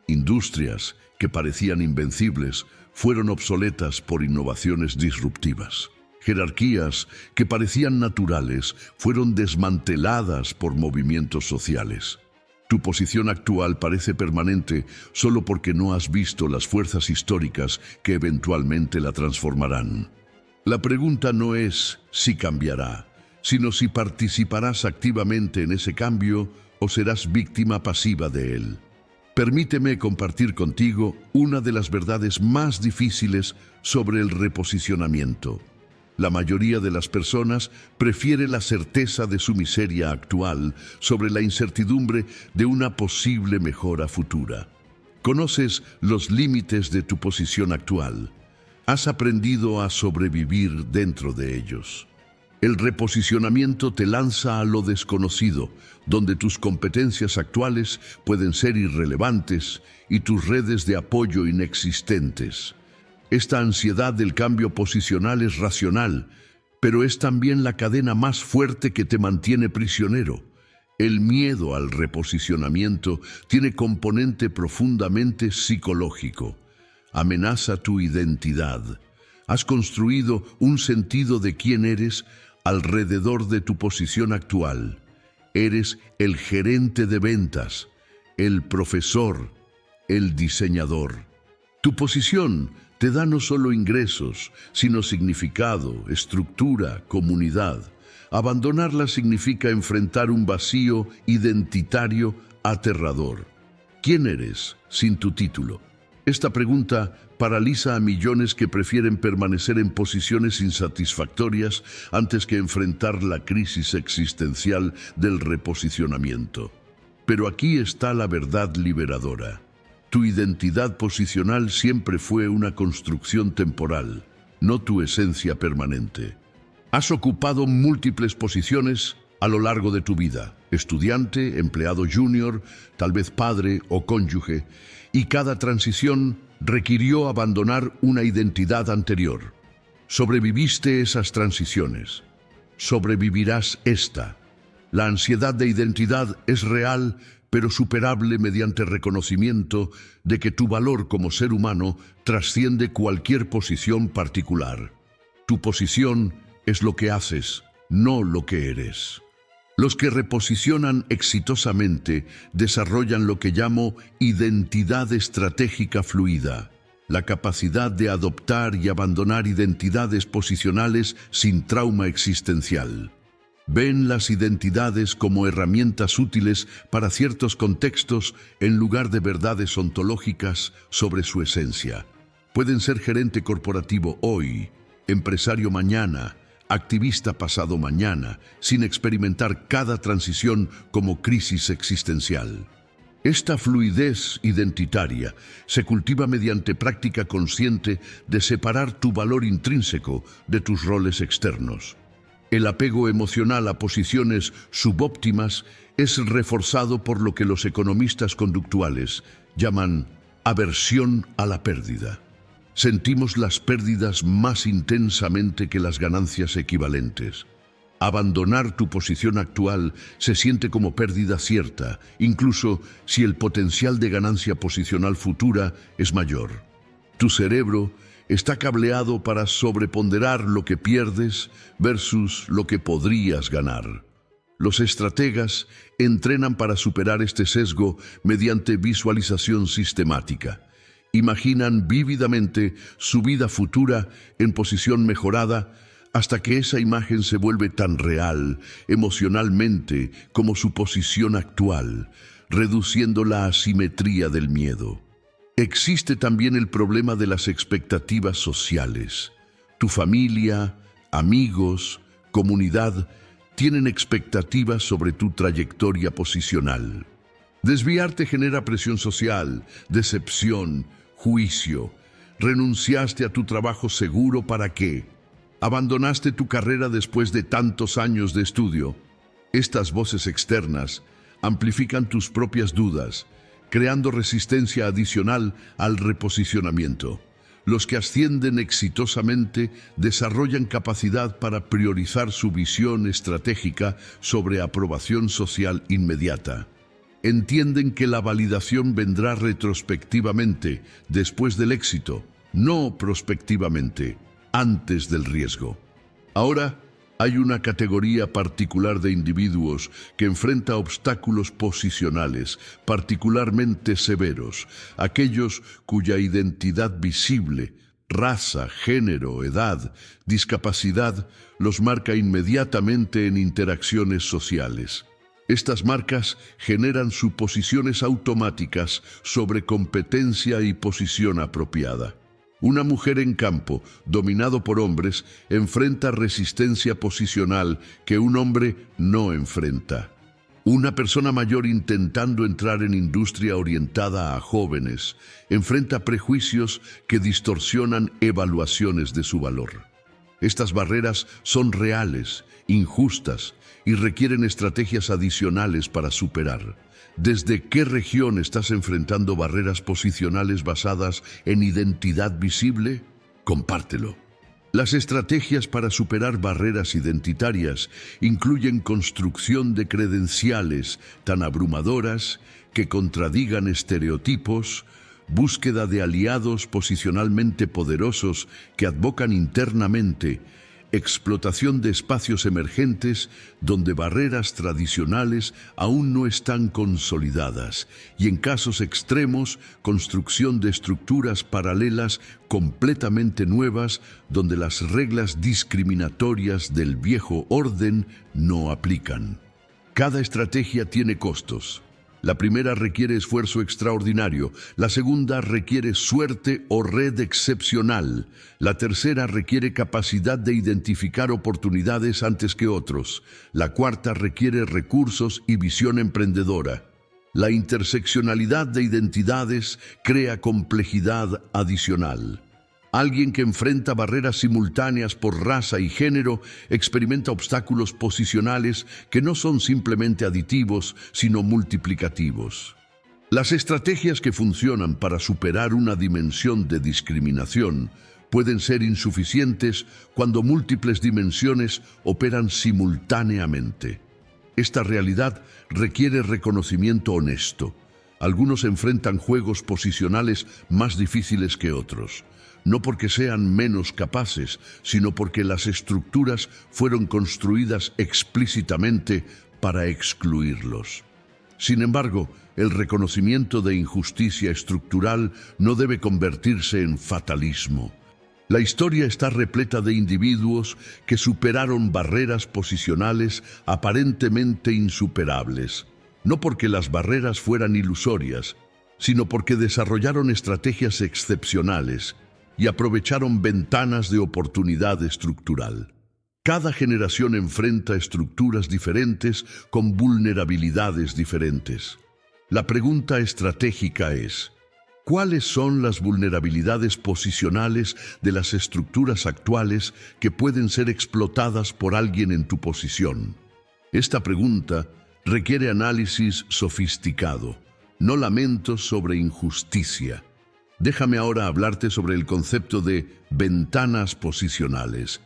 Industrias que parecían invencibles fueron obsoletas por innovaciones disruptivas. Jerarquías que parecían naturales fueron desmanteladas por movimientos sociales. Tu posición actual parece permanente solo porque no has visto las fuerzas históricas que eventualmente la transformarán. La pregunta no es si cambiará, sino si participarás activamente en ese cambio o serás víctima pasiva de él. Permíteme compartir contigo una de las verdades más difíciles sobre el reposicionamiento. La mayoría de las personas prefiere la certeza de su miseria actual sobre la incertidumbre de una posible mejora futura. Conoces los límites de tu posición actual. Has aprendido a sobrevivir dentro de ellos. El reposicionamiento te lanza a lo desconocido, donde tus competencias actuales pueden ser irrelevantes y tus redes de apoyo inexistentes. Esta ansiedad del cambio posicional es racional, pero es también la cadena más fuerte que te mantiene prisionero. El miedo al reposicionamiento tiene componente profundamente psicológico. Amenaza tu identidad. Has construido un sentido de quién eres alrededor de tu posición actual. Eres el gerente de ventas, el profesor, el diseñador. Tu posición te da no solo ingresos, sino significado, estructura, comunidad. Abandonarla significa enfrentar un vacío identitario aterrador. ¿Quién eres sin tu título? Esta pregunta paraliza a millones que prefieren permanecer en posiciones insatisfactorias antes que enfrentar la crisis existencial del reposicionamiento. Pero aquí está la verdad liberadora. Tu identidad posicional siempre fue una construcción temporal, no tu esencia permanente. Has ocupado múltiples posiciones a lo largo de tu vida: estudiante, empleado junior, tal vez padre o cónyuge, y cada transición requirió abandonar una identidad anterior. Sobreviviste esas transiciones. Sobrevivirás esta. La ansiedad de identidad es real, pero superable mediante reconocimiento de que tu valor como ser humano trasciende cualquier posición particular. Tu posición es lo que haces, no lo que eres. Los que reposicionan exitosamente desarrollan lo que llamo identidad estratégica fluida, la capacidad de adoptar y abandonar identidades posicionales sin trauma existencial. Ven las identidades como herramientas útiles para ciertos contextos en lugar de verdades ontológicas sobre su esencia. Pueden ser gerente corporativo hoy, empresario mañana, activista pasado mañana, sin experimentar cada transición como crisis existencial. Esta fluidez identitaria se cultiva mediante práctica consciente de separar tu valor intrínseco de tus roles externos. El apego emocional a posiciones subóptimas es reforzado por lo que los economistas conductuales llaman aversión a la pérdida. Sentimos las pérdidas más intensamente que las ganancias equivalentes. Abandonar tu posición actual se siente como pérdida cierta, incluso si el potencial de ganancia posicional futura es mayor. Tu cerebro está cableado para sobreponderar lo que pierdes versus lo que podrías ganar. Los estrategas entrenan para superar este sesgo mediante visualización sistemática. Imaginan vívidamente su vida futura en posición mejorada hasta que esa imagen se vuelve tan real emocionalmente como su posición actual, reduciendo la asimetría del miedo. Existe también el problema de las expectativas sociales. Tu familia, amigos, comunidad tienen expectativas sobre tu trayectoria posicional. Desviarte genera presión social, decepción, juicio. ¿Renunciaste a tu trabajo seguro para qué? ¿Abandonaste tu carrera después de tantos años de estudio? Estas voces externas amplifican tus propias dudas, creando resistencia adicional al reposicionamiento. Los que ascienden exitosamente desarrollan capacidad para priorizar su visión estratégica sobre aprobación social inmediata. Entienden que la validación vendrá retrospectivamente, después del éxito, no prospectivamente, antes del riesgo. Ahora, hay una categoría particular de individuos que enfrenta obstáculos posicionales particularmente severos, aquellos cuya identidad visible, raza, género, edad, discapacidad, los marca inmediatamente en interacciones sociales. Estas marcas generan suposiciones automáticas sobre competencia y posición apropiada. Una mujer en campo, dominado por hombres, enfrenta resistencia posicional que un hombre no enfrenta. Una persona mayor intentando entrar en industria orientada a jóvenes enfrenta prejuicios que distorsionan evaluaciones de su valor. Estas barreras son reales, injustas y requieren estrategias adicionales para superar. ¿Desde qué región estás enfrentando barreras posicionales basadas en identidad visible? Compártelo. Las estrategias para superar barreras identitarias incluyen construcción de credenciales tan abrumadoras que contradigan estereotipos, búsqueda de aliados posicionalmente poderosos que advocan internamente, explotación de espacios emergentes donde barreras tradicionales aún no están consolidadas y, en casos extremos, construcción de estructuras paralelas completamente nuevas donde las reglas discriminatorias del viejo orden no aplican. Cada estrategia tiene costos. La primera requiere esfuerzo extraordinario, la segunda requiere suerte o red excepcional, la tercera requiere capacidad de identificar oportunidades antes que otros, la cuarta requiere recursos y visión emprendedora. La interseccionalidad de identidades crea complejidad adicional. Alguien que enfrenta barreras simultáneas por raza y género experimenta obstáculos posicionales que no son simplemente aditivos, sino multiplicativos. Las estrategias que funcionan para superar una dimensión de discriminación pueden ser insuficientes cuando múltiples dimensiones operan simultáneamente. Esta realidad requiere reconocimiento honesto. Algunos enfrentan juegos posicionales más difíciles que otros. No porque sean menos capaces, sino porque las estructuras fueron construidas explícitamente para excluirlos. Sin embargo, el reconocimiento de injusticia estructural no debe convertirse en fatalismo. La historia está repleta de individuos que superaron barreras posicionales aparentemente insuperables, no porque las barreras fueran ilusorias, sino porque desarrollaron estrategias excepcionales y aprovecharon ventanas de oportunidad estructural. Cada generación enfrenta estructuras diferentes con vulnerabilidades diferentes. La pregunta estratégica es: ¿cuáles son las vulnerabilidades posicionales de las estructuras actuales que pueden ser explotadas por alguien en tu posición? Esta pregunta requiere análisis sofisticado, no lamentos sobre injusticia. Déjame ahora hablarte sobre el concepto de ventanas posicionales,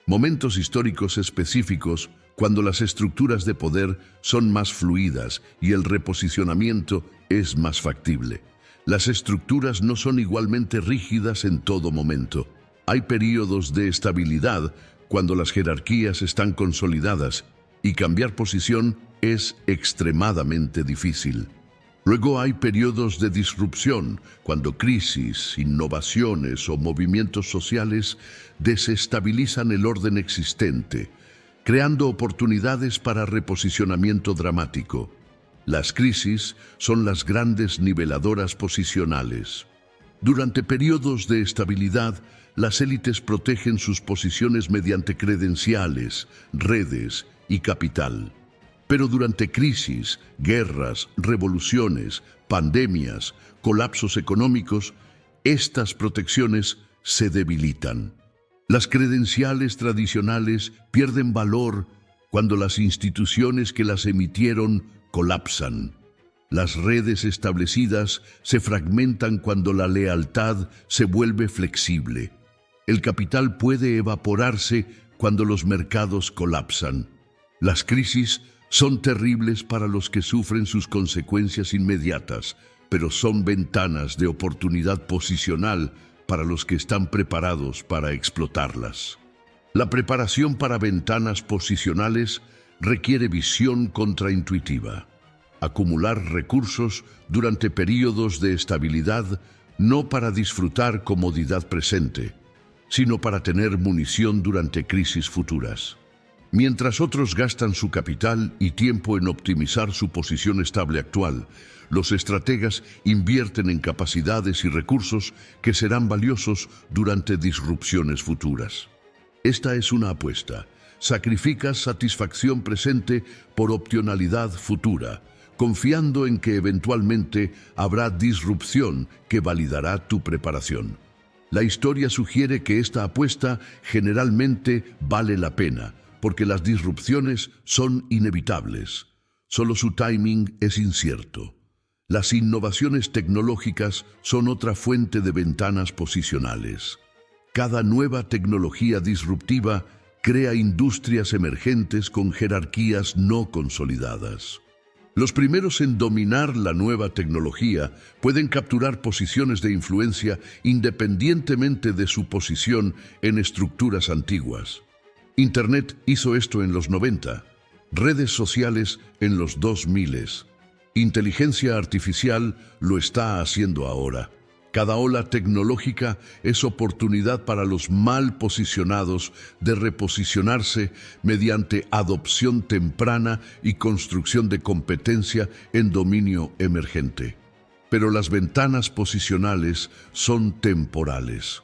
momentos históricos específicos cuando las estructuras de poder son más fluidas y el reposicionamiento es más factible. Las estructuras no son igualmente rígidas en todo momento. Hay períodos de estabilidad cuando las jerarquías están consolidadas y cambiar posición es extremadamente difícil. Luego hay periodos de disrupción, cuando crisis, innovaciones o movimientos sociales desestabilizan el orden existente, creando oportunidades para reposicionamiento dramático. Las crisis son las grandes niveladoras posicionales. Durante periodos de estabilidad, las élites protegen sus posiciones mediante credenciales, redes y capital. Pero durante crisis, guerras, revoluciones, pandemias, colapsos económicos, estas protecciones se debilitan. Las credenciales tradicionales pierden valor cuando las instituciones que las emitieron colapsan. Las redes establecidas se fragmentan cuando la lealtad se vuelve flexible. El capital puede evaporarse cuando los mercados colapsan. Las crisis son terribles para los que sufren sus consecuencias inmediatas, pero son ventanas de oportunidad posicional para los que están preparados para explotarlas. La preparación para ventanas posicionales requiere visión contraintuitiva. Acumular recursos durante periodos de estabilidad no para disfrutar comodidad presente, sino para tener munición durante crisis futuras. Mientras otros gastan su capital y tiempo en optimizar su posición estable actual, los estrategas invierten en capacidades y recursos que serán valiosos durante disrupciones futuras. Esta es una apuesta. Sacrificas satisfacción presente por opcionalidad futura, confiando en que eventualmente habrá disrupción que validará tu preparación. La historia sugiere que esta apuesta generalmente vale la pena, porque las disrupciones son inevitables. Solo su timing es incierto. Las innovaciones tecnológicas son otra fuente de ventanas posicionales. Cada nueva tecnología disruptiva crea industrias emergentes con jerarquías no consolidadas. Los primeros en dominar la nueva tecnología pueden capturar posiciones de influencia independientemente de su posición en estructuras antiguas. Internet hizo esto en los 90, redes sociales en los 2000. Inteligencia artificial lo está haciendo ahora. Cada ola tecnológica es oportunidad para los mal posicionados de reposicionarse mediante adopción temprana y construcción de competencia en dominio emergente. Pero las ventanas posicionales son temporales.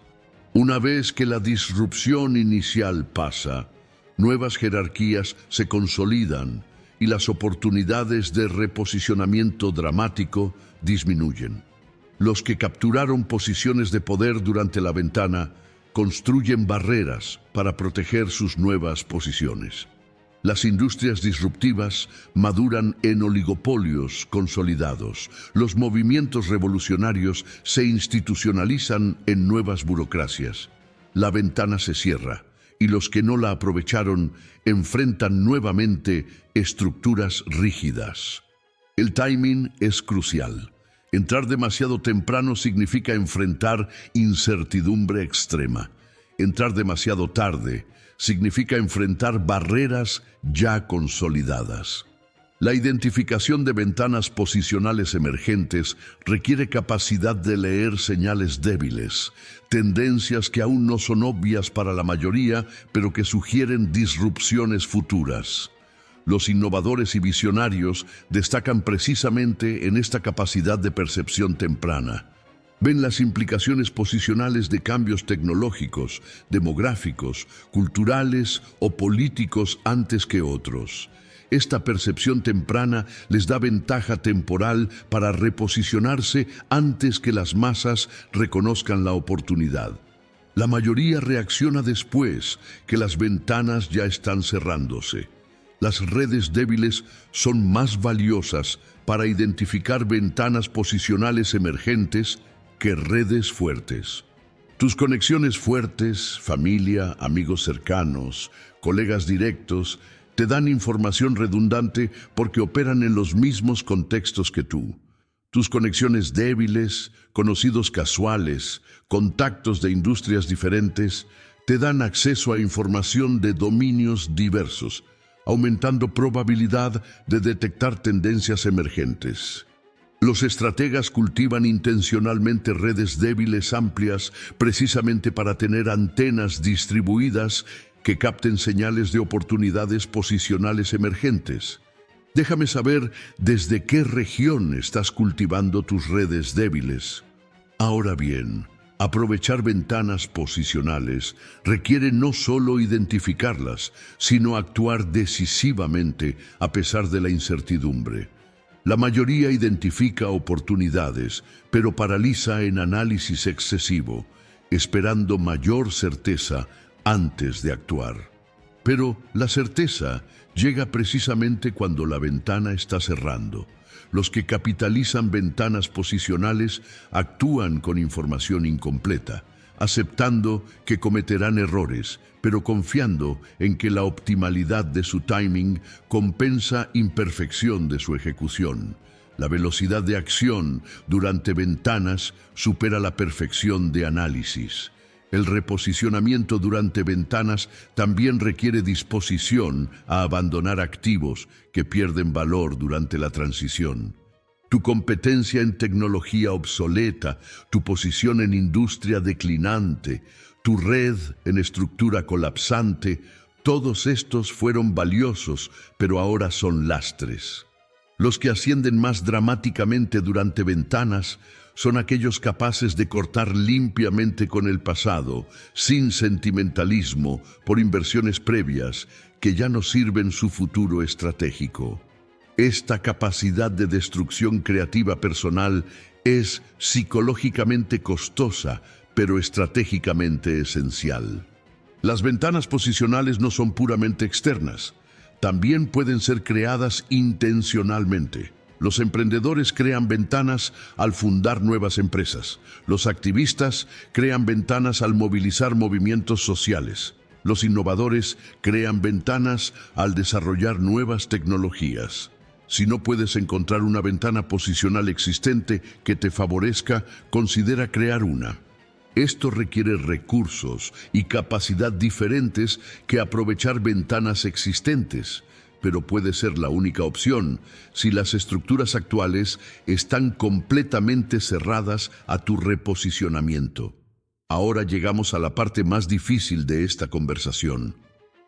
Una vez que la disrupción inicial pasa, nuevas jerarquías se consolidan y las oportunidades de reposicionamiento dramático disminuyen. Los que capturaron posiciones de poder durante la ventana construyen barreras para proteger sus nuevas posiciones. Las industrias disruptivas maduran en oligopolios consolidados. Los movimientos revolucionarios se institucionalizan en nuevas burocracias. La ventana se cierra y los que no la aprovecharon enfrentan nuevamente estructuras rígidas. El timing es crucial. Entrar demasiado temprano significa enfrentar incertidumbre extrema. Entrar demasiado tarde significa enfrentar barreras ya consolidadas. La identificación de ventanas posicionales emergentes requiere capacidad de leer señales débiles, tendencias que aún no son obvias para la mayoría, pero que sugieren disrupciones futuras. Los innovadores y visionarios destacan precisamente en esta capacidad de percepción temprana. Ven las implicaciones posicionales de cambios tecnológicos, demográficos, culturales o políticos antes que otros. Esta percepción temprana les da ventaja temporal para reposicionarse antes que las masas reconozcan la oportunidad. La mayoría reacciona después que las ventanas ya están cerrándose. Las redes débiles son más valiosas para identificar ventanas posicionales emergentes que redes fuertes. Tus conexiones fuertes, familia, amigos cercanos, colegas directos, te dan información redundante porque operan en los mismos contextos que tú. Tus conexiones débiles, conocidos casuales, contactos de industrias diferentes, te dan acceso a información de dominios diversos, aumentando probabilidad de detectar tendencias emergentes. Los estrategas cultivan intencionalmente redes débiles amplias precisamente para tener antenas distribuidas que capten señales de oportunidades posicionales emergentes. Déjame saber desde qué región estás cultivando tus redes débiles. Ahora bien, aprovechar ventanas posicionales requiere no solo identificarlas, sino actuar decisivamente a pesar de la incertidumbre. La mayoría identifica oportunidades, pero paraliza en análisis excesivo, esperando mayor certeza antes de actuar. Pero la certeza llega precisamente cuando la ventana está cerrando. Los que capitalizan ventanas posicionales actúan con información incompleta, aceptando que cometerán errores, pero confiando en que la optimalidad de su timing compensa imperfección de su ejecución. La velocidad de acción durante ventanas supera la perfección de análisis. El reposicionamiento durante ventanas también requiere disposición a abandonar activos que pierden valor durante la transición. Tu competencia en tecnología obsoleta, tu posición en industria declinante, tu red en estructura colapsante, todos estos fueron valiosos, pero ahora son lastres. Los que ascienden más dramáticamente durante ventanas son aquellos capaces de cortar limpiamente con el pasado, sin sentimentalismo, por inversiones previas que ya no sirven su futuro estratégico. Esta capacidad de destrucción creativa personal es psicológicamente costosa, pero estratégicamente esencial. Las ventanas posicionales no son puramente externas, también pueden ser creadas intencionalmente. Los emprendedores crean ventanas al fundar nuevas empresas. Los activistas crean ventanas al movilizar movimientos sociales. Los innovadores crean ventanas al desarrollar nuevas tecnologías. Si no puedes encontrar una ventana posicional existente que te favorezca, considera crear una. Esto requiere recursos y capacidad diferentes que aprovechar ventanas existentes, pero puede ser la única opción si las estructuras actuales están completamente cerradas a tu reposicionamiento. Ahora llegamos a la parte más difícil de esta conversación.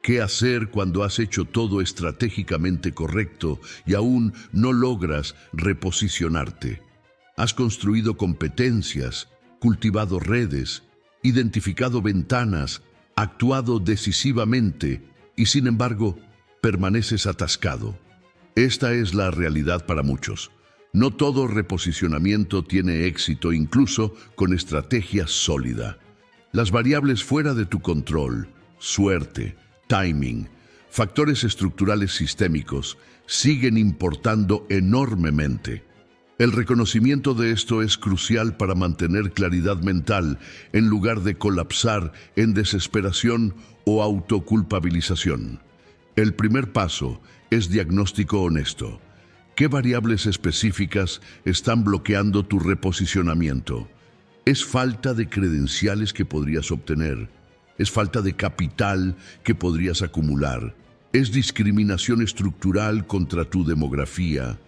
¿Qué hacer cuando has hecho todo estratégicamente correcto y aún no logras reposicionarte? Has construido competencias, cultivado redes, identificado ventanas, actuado decisivamente y, sin embargo, permaneces atascado. Esta es la realidad para muchos. No todo reposicionamiento tiene éxito, incluso con estrategia sólida. Las variables fuera de tu control, suerte, timing, factores estructurales sistémicos, siguen importando enormemente. El reconocimiento de esto es crucial para mantener claridad mental en lugar de colapsar en desesperación o autoculpabilización. El primer paso es diagnóstico honesto. ¿Qué variables específicas están bloqueando tu reposicionamiento? ¿Es falta de credenciales que podrías obtener? ¿Es falta de capital que podrías acumular? ¿Es discriminación estructural contra tu demografía?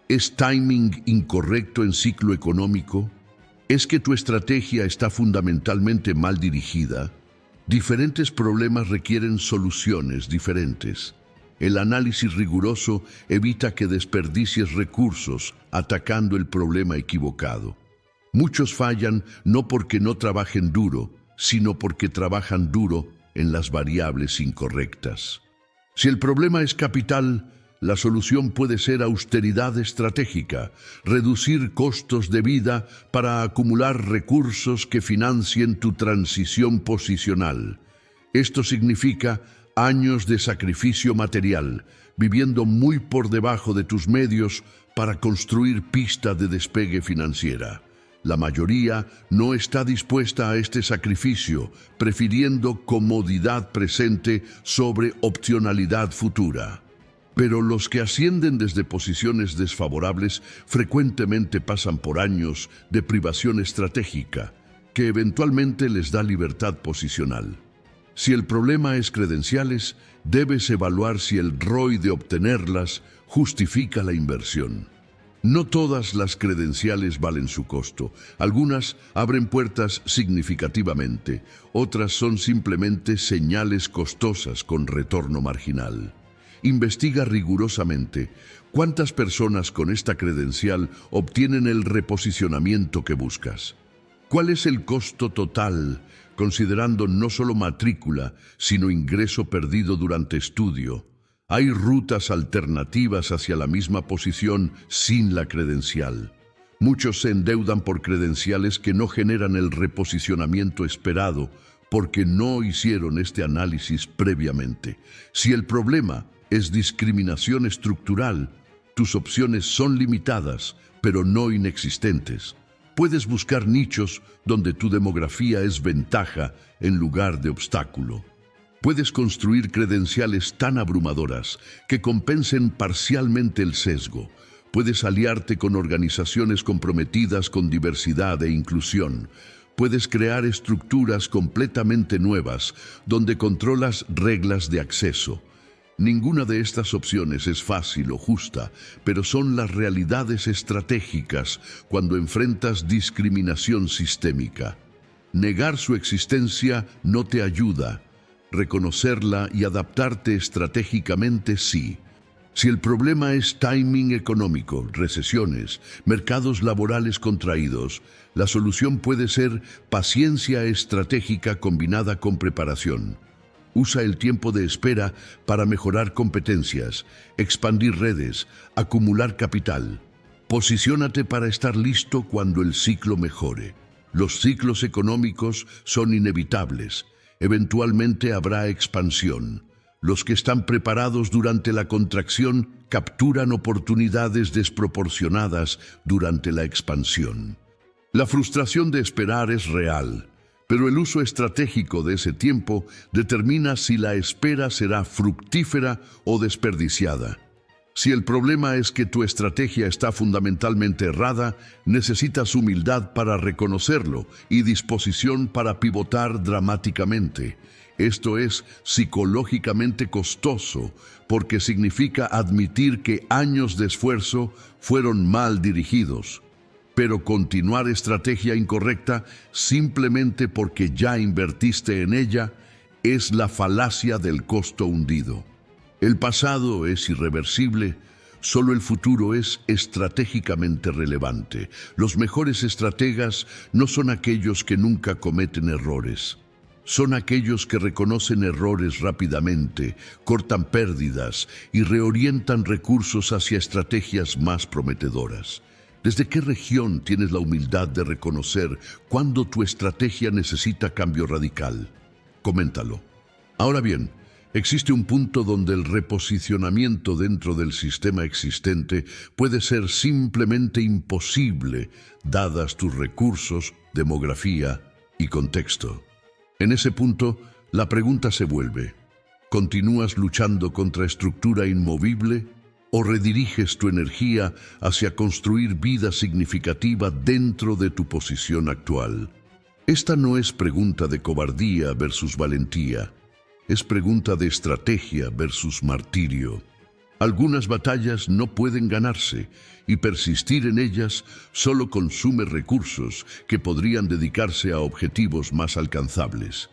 ¿Es timing incorrecto en ciclo económico? ¿Es que tu estrategia está fundamentalmente mal dirigida? Diferentes problemas requieren soluciones diferentes. El análisis riguroso evita que desperdicies recursos atacando el problema equivocado. Muchos fallan no porque no trabajen duro, sino porque trabajan duro en las variables incorrectas. Si el problema es capital, la solución puede ser austeridad estratégica, reducir costos de vida para acumular recursos que financien tu transición posicional. Esto significa años de sacrificio material, viviendo muy por debajo de tus medios para construir pista de despegue financiera. La mayoría no está dispuesta a este sacrificio, prefiriendo comodidad presente sobre opcionalidad futura. Pero los que ascienden desde posiciones desfavorables frecuentemente pasan por años de privación estratégica, que eventualmente les da libertad posicional. Si el problema es credenciales, debes evaluar si el ROI de obtenerlas justifica la inversión. No todas las credenciales valen su costo. Algunas abren puertas significativamente, otras son simplemente señales costosas con retorno marginal. Investiga rigurosamente cuántas personas con esta credencial obtienen el reposicionamiento que buscas. ¿Cuál es el costo total, considerando no solo matrícula, sino ingreso perdido durante estudio? Hay rutas alternativas hacia la misma posición sin la credencial. Muchos se endeudan por credenciales que no generan el reposicionamiento esperado porque no hicieron este análisis previamente. Si el problema es discriminación estructural, tus opciones son limitadas, pero no inexistentes. Puedes buscar nichos donde tu demografía es ventaja en lugar de obstáculo. Puedes construir credenciales tan abrumadoras que compensen parcialmente el sesgo. Puedes aliarte con organizaciones comprometidas con diversidad e inclusión. Puedes crear estructuras completamente nuevas donde controlas reglas de acceso. Ninguna de estas opciones es fácil o justa, pero son las realidades estratégicas cuando enfrentas discriminación sistémica. Negar su existencia no te ayuda. Reconocerla y adaptarte estratégicamente sí. Si el problema es timing económico, recesiones, mercados laborales contraídos, la solución puede ser paciencia estratégica combinada con preparación. Usa el tiempo de espera para mejorar competencias, expandir redes, acumular capital. Posiciónate para estar listo cuando el ciclo mejore. Los ciclos económicos son inevitables. Eventualmente habrá expansión. Los que están preparados durante la contracción capturan oportunidades desproporcionadas durante la expansión. La frustración de esperar es real, pero el uso estratégico de ese tiempo determina si la espera será fructífera o desperdiciada. Si el problema es que tu estrategia está fundamentalmente errada, necesitas humildad para reconocerlo y disposición para pivotar dramáticamente. Esto es psicológicamente costoso porque significa admitir que años de esfuerzo fueron mal dirigidos. Pero continuar estrategia incorrecta simplemente porque ya invertiste en ella es la falacia del costo hundido. El pasado es irreversible, solo el futuro es estratégicamente relevante. Los mejores estrategas no son aquellos que nunca cometen errores. Son aquellos que reconocen errores rápidamente, cortan pérdidas y reorientan recursos hacia estrategias más prometedoras. ¿Desde qué región tienes la humildad de reconocer cuándo tu estrategia necesita cambio radical? Coméntalo. Ahora bien, existe un punto donde el reposicionamiento dentro del sistema existente puede ser simplemente imposible, dadas tus recursos, demografía y contexto. En ese punto, la pregunta se vuelve: ¿continúas luchando contra estructura inmovible o rediriges tu energía hacia construir vida significativa dentro de tu posición actual? Esta no es pregunta de cobardía versus valentía. Es pregunta de estrategia versus martirio. Algunas batallas no pueden ganarse y persistir en ellas solo consume recursos que podrían dedicarse a objetivos más alcanzables.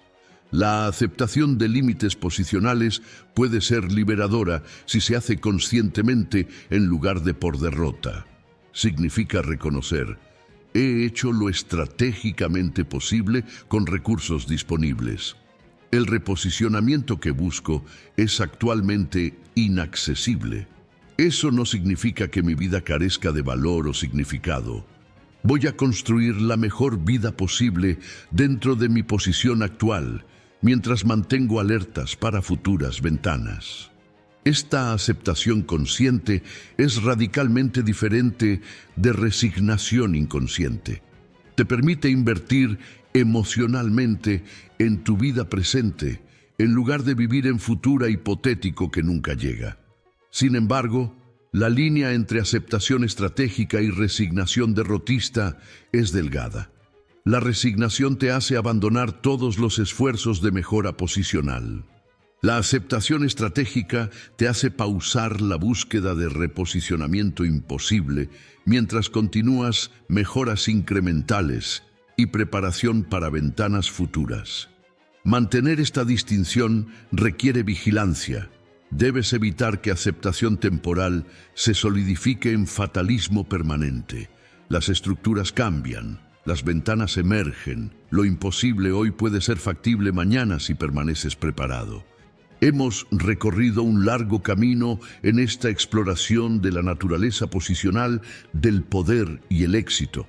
La aceptación de límites posicionales puede ser liberadora si se hace conscientemente en lugar de por derrota. Significa reconocer: he hecho lo estratégicamente posible con recursos disponibles. El reposicionamiento que busco es actualmente inaccesible. Eso no significa que mi vida carezca de valor o significado. Voy a construir la mejor vida posible dentro de mi posición actual, mientras mantengo alertas para futuras ventanas. Esta aceptación consciente es radicalmente diferente de resignación inconsciente. Te permite invertir emocionalmente en tu vida presente, en lugar de vivir en futuro hipotético que nunca llega. Sin embargo, la línea entre aceptación estratégica y resignación derrotista es delgada. La resignación te hace abandonar todos los esfuerzos de mejora posicional. La aceptación estratégica te hace pausar la búsqueda de reposicionamiento imposible mientras continúas mejoras incrementales y preparación para ventanas futuras. Mantener esta distinción requiere vigilancia. Debes evitar que aceptación temporal se solidifique en fatalismo permanente. Las estructuras cambian, las ventanas emergen. Lo imposible hoy puede ser factible mañana si permaneces preparado. Hemos recorrido un largo camino en esta exploración de la naturaleza posicional del poder y el éxito.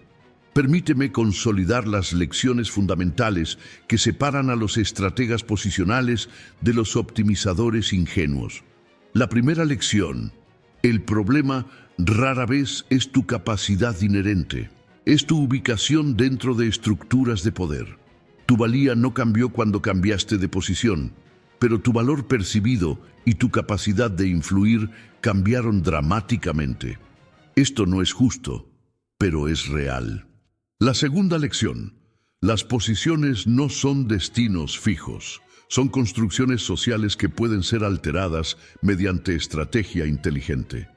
Permíteme consolidar las lecciones fundamentales que separan a los estrategas posicionales de los optimizadores ingenuos. La primera lección: el problema rara vez es tu capacidad inherente, es tu ubicación dentro de estructuras de poder. Tu valía no cambió cuando cambiaste de posición, pero tu valor percibido y tu capacidad de influir cambiaron dramáticamente. Esto no es justo, pero es real. La segunda lección: las posiciones no son destinos fijos, son construcciones sociales que pueden ser alteradas mediante estrategia inteligente.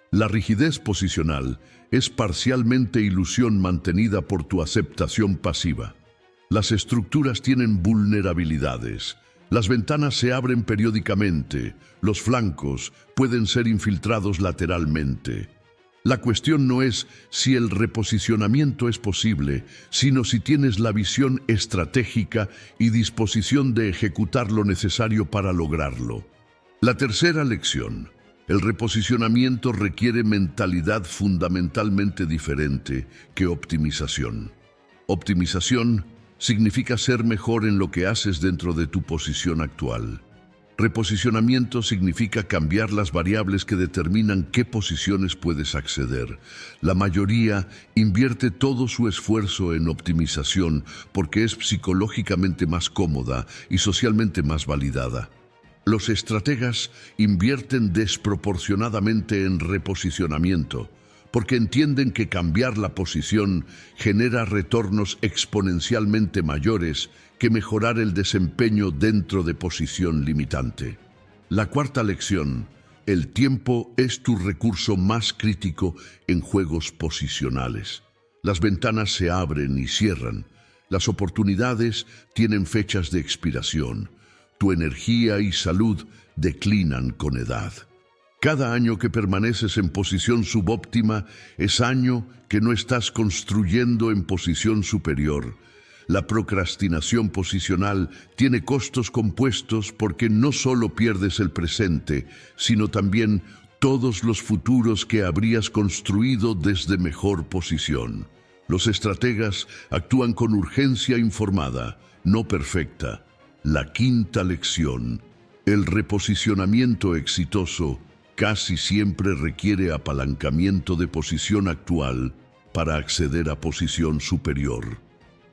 La rigidez posicional es parcialmente ilusión mantenida por tu aceptación pasiva. Las estructuras tienen vulnerabilidades. Las ventanas se abren periódicamente, los flancos pueden ser infiltrados lateralmente. La cuestión no es si el reposicionamiento es posible, sino si tienes la visión estratégica y disposición de ejecutar lo necesario para lograrlo. La tercera lección: el reposicionamiento requiere mentalidad fundamentalmente diferente que optimización. Optimización significa ser mejor en lo que haces dentro de tu posición actual. Reposicionamiento significa cambiar las variables que determinan qué posiciones puedes acceder. La mayoría invierte todo su esfuerzo en optimización porque es psicológicamente más cómoda y socialmente más validada. Los estrategas invierten desproporcionadamente en reposicionamiento porque entienden que cambiar la posición genera retornos exponencialmente mayores que mejorar el desempeño dentro de posición limitante. La cuarta lección: el tiempo es tu recurso más crítico en juegos posicionales. Las ventanas se abren y cierran. Las oportunidades tienen fechas de expiración. Tu energía y salud declinan con edad. Cada año que permaneces en posición subóptima es año que no estás construyendo en posición superior. La procrastinación posicional tiene costos compuestos porque no solo pierdes el presente, sino también todos los futuros que habrías construido desde mejor posición. Los estrategas actúan con urgencia informada, no perfecta. La quinta lección: el reposicionamiento exitoso casi siempre requiere apalancamiento de posición actual para acceder a posición superior.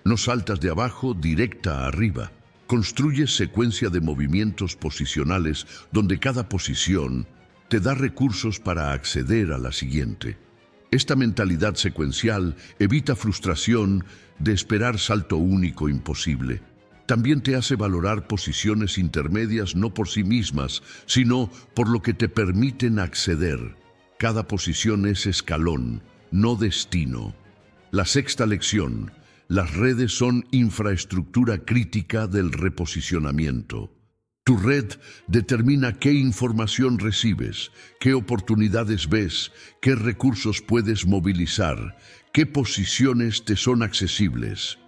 No saltas de abajo directa a arriba. Construyes secuencia de movimientos posicionales donde cada posición te da recursos para acceder a la siguiente. Esta mentalidad secuencial evita frustración de esperar salto único imposible. También te hace valorar posiciones intermedias no por sí mismas, sino por lo que te permiten acceder. Cada posición es escalón, no destino. La sexta lección: las redes son infraestructura crítica del reposicionamiento. Tu red determina qué información recibes, qué oportunidades ves, qué recursos puedes movilizar, qué posiciones te son accesibles.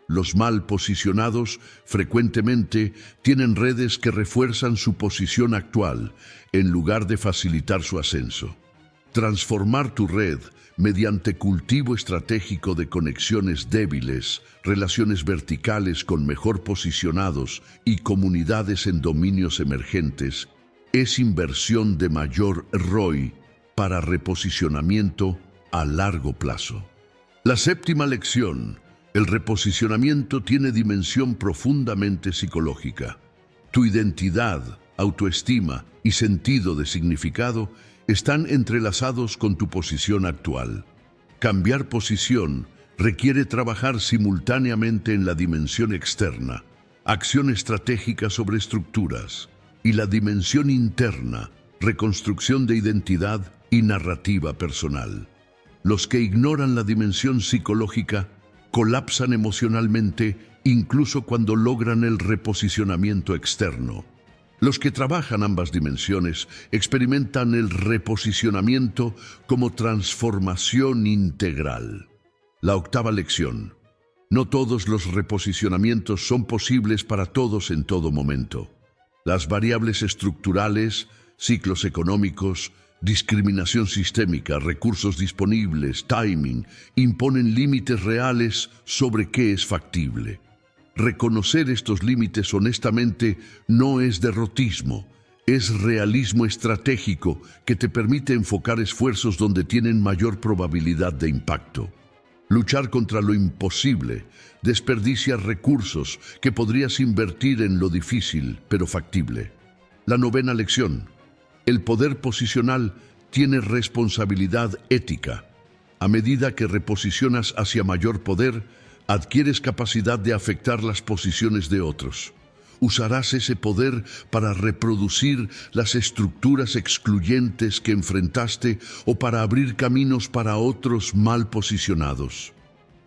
Los mal posicionados frecuentemente tienen redes que refuerzan su posición actual en lugar de facilitar su ascenso. Transformar tu red mediante cultivo estratégico de conexiones débiles, relaciones verticales con mejor posicionados y comunidades en dominios emergentes es inversión de mayor ROI para reposicionamiento a largo plazo. La séptima lección: el reposicionamiento tiene dimensión profundamente psicológica. Tu identidad, autoestima y sentido de significado están entrelazados con tu posición actual. Cambiar posición requiere trabajar simultáneamente en la dimensión externa, acción estratégica sobre estructuras, y la dimensión interna, reconstrucción de identidad y narrativa personal. Los que ignoran la dimensión psicológica colapsan emocionalmente incluso cuando logran el reposicionamiento externo. Los que trabajan ambas dimensiones experimentan el reposicionamiento como transformación integral. La octava lección. No todos los reposicionamientos son posibles para todos en todo momento. Las variables estructurales, ciclos económicos, discriminación sistémica, recursos disponibles, timing, imponen límites reales sobre qué es factible. Reconocer estos límites honestamente no es derrotismo, es realismo estratégico que te permite enfocar esfuerzos donde tienen mayor probabilidad de impacto. Luchar contra lo imposible desperdicia recursos que podrías invertir en lo difícil pero factible. La novena lección. El poder posicional tiene responsabilidad ética. A medida que reposicionas hacia mayor poder, adquieres capacidad de afectar las posiciones de otros. Usarás ese poder para reproducir las estructuras excluyentes que enfrentaste o para abrir caminos para otros mal posicionados.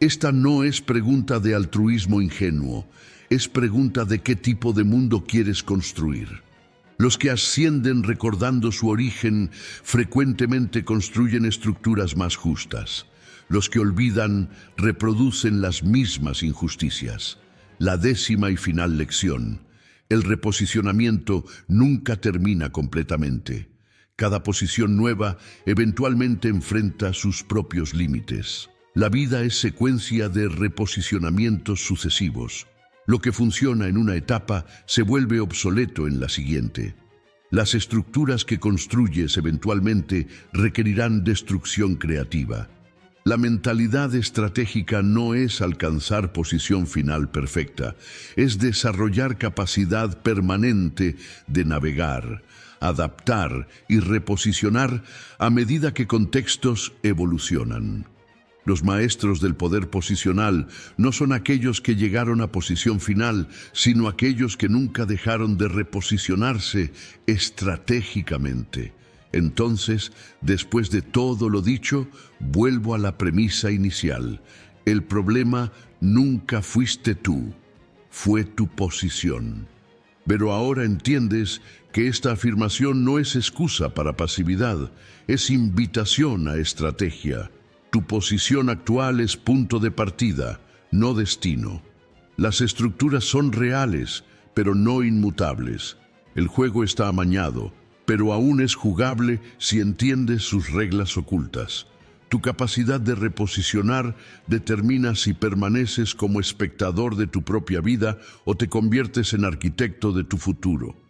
Esta no es pregunta de altruismo ingenuo, es pregunta de qué tipo de mundo quieres construir. Los que ascienden recordando su origen frecuentemente construyen estructuras más justas. Los que olvidan reproducen las mismas injusticias. La décima y final lección. El reposicionamiento nunca termina completamente. Cada posición nueva eventualmente enfrenta sus propios límites. La vida es secuencia de reposicionamientos sucesivos. Lo que funciona en una etapa se vuelve obsoleto en la siguiente. Las estructuras que construyes eventualmente requerirán destrucción creativa. La mentalidad estratégica no es alcanzar posición final perfecta, es desarrollar capacidad permanente de navegar, adaptar y reposicionar a medida que contextos evolucionan. Los maestros del poder posicional no son aquellos que llegaron a posición final, sino aquellos que nunca dejaron de reposicionarse estratégicamente. Entonces, después de todo lo dicho, vuelvo a la premisa inicial. El problema nunca fuiste tú, fue tu posición. Pero ahora entiendes que esta afirmación no es excusa para pasividad, es invitación a estrategia. Tu posición actual es punto de partida, no destino. Las estructuras son reales, pero no inmutables. El juego está amañado, pero aún es jugable si entiendes sus reglas ocultas. Tu capacidad de reposicionar determina si permaneces como espectador de tu propia vida o te conviertes en arquitecto de tu futuro.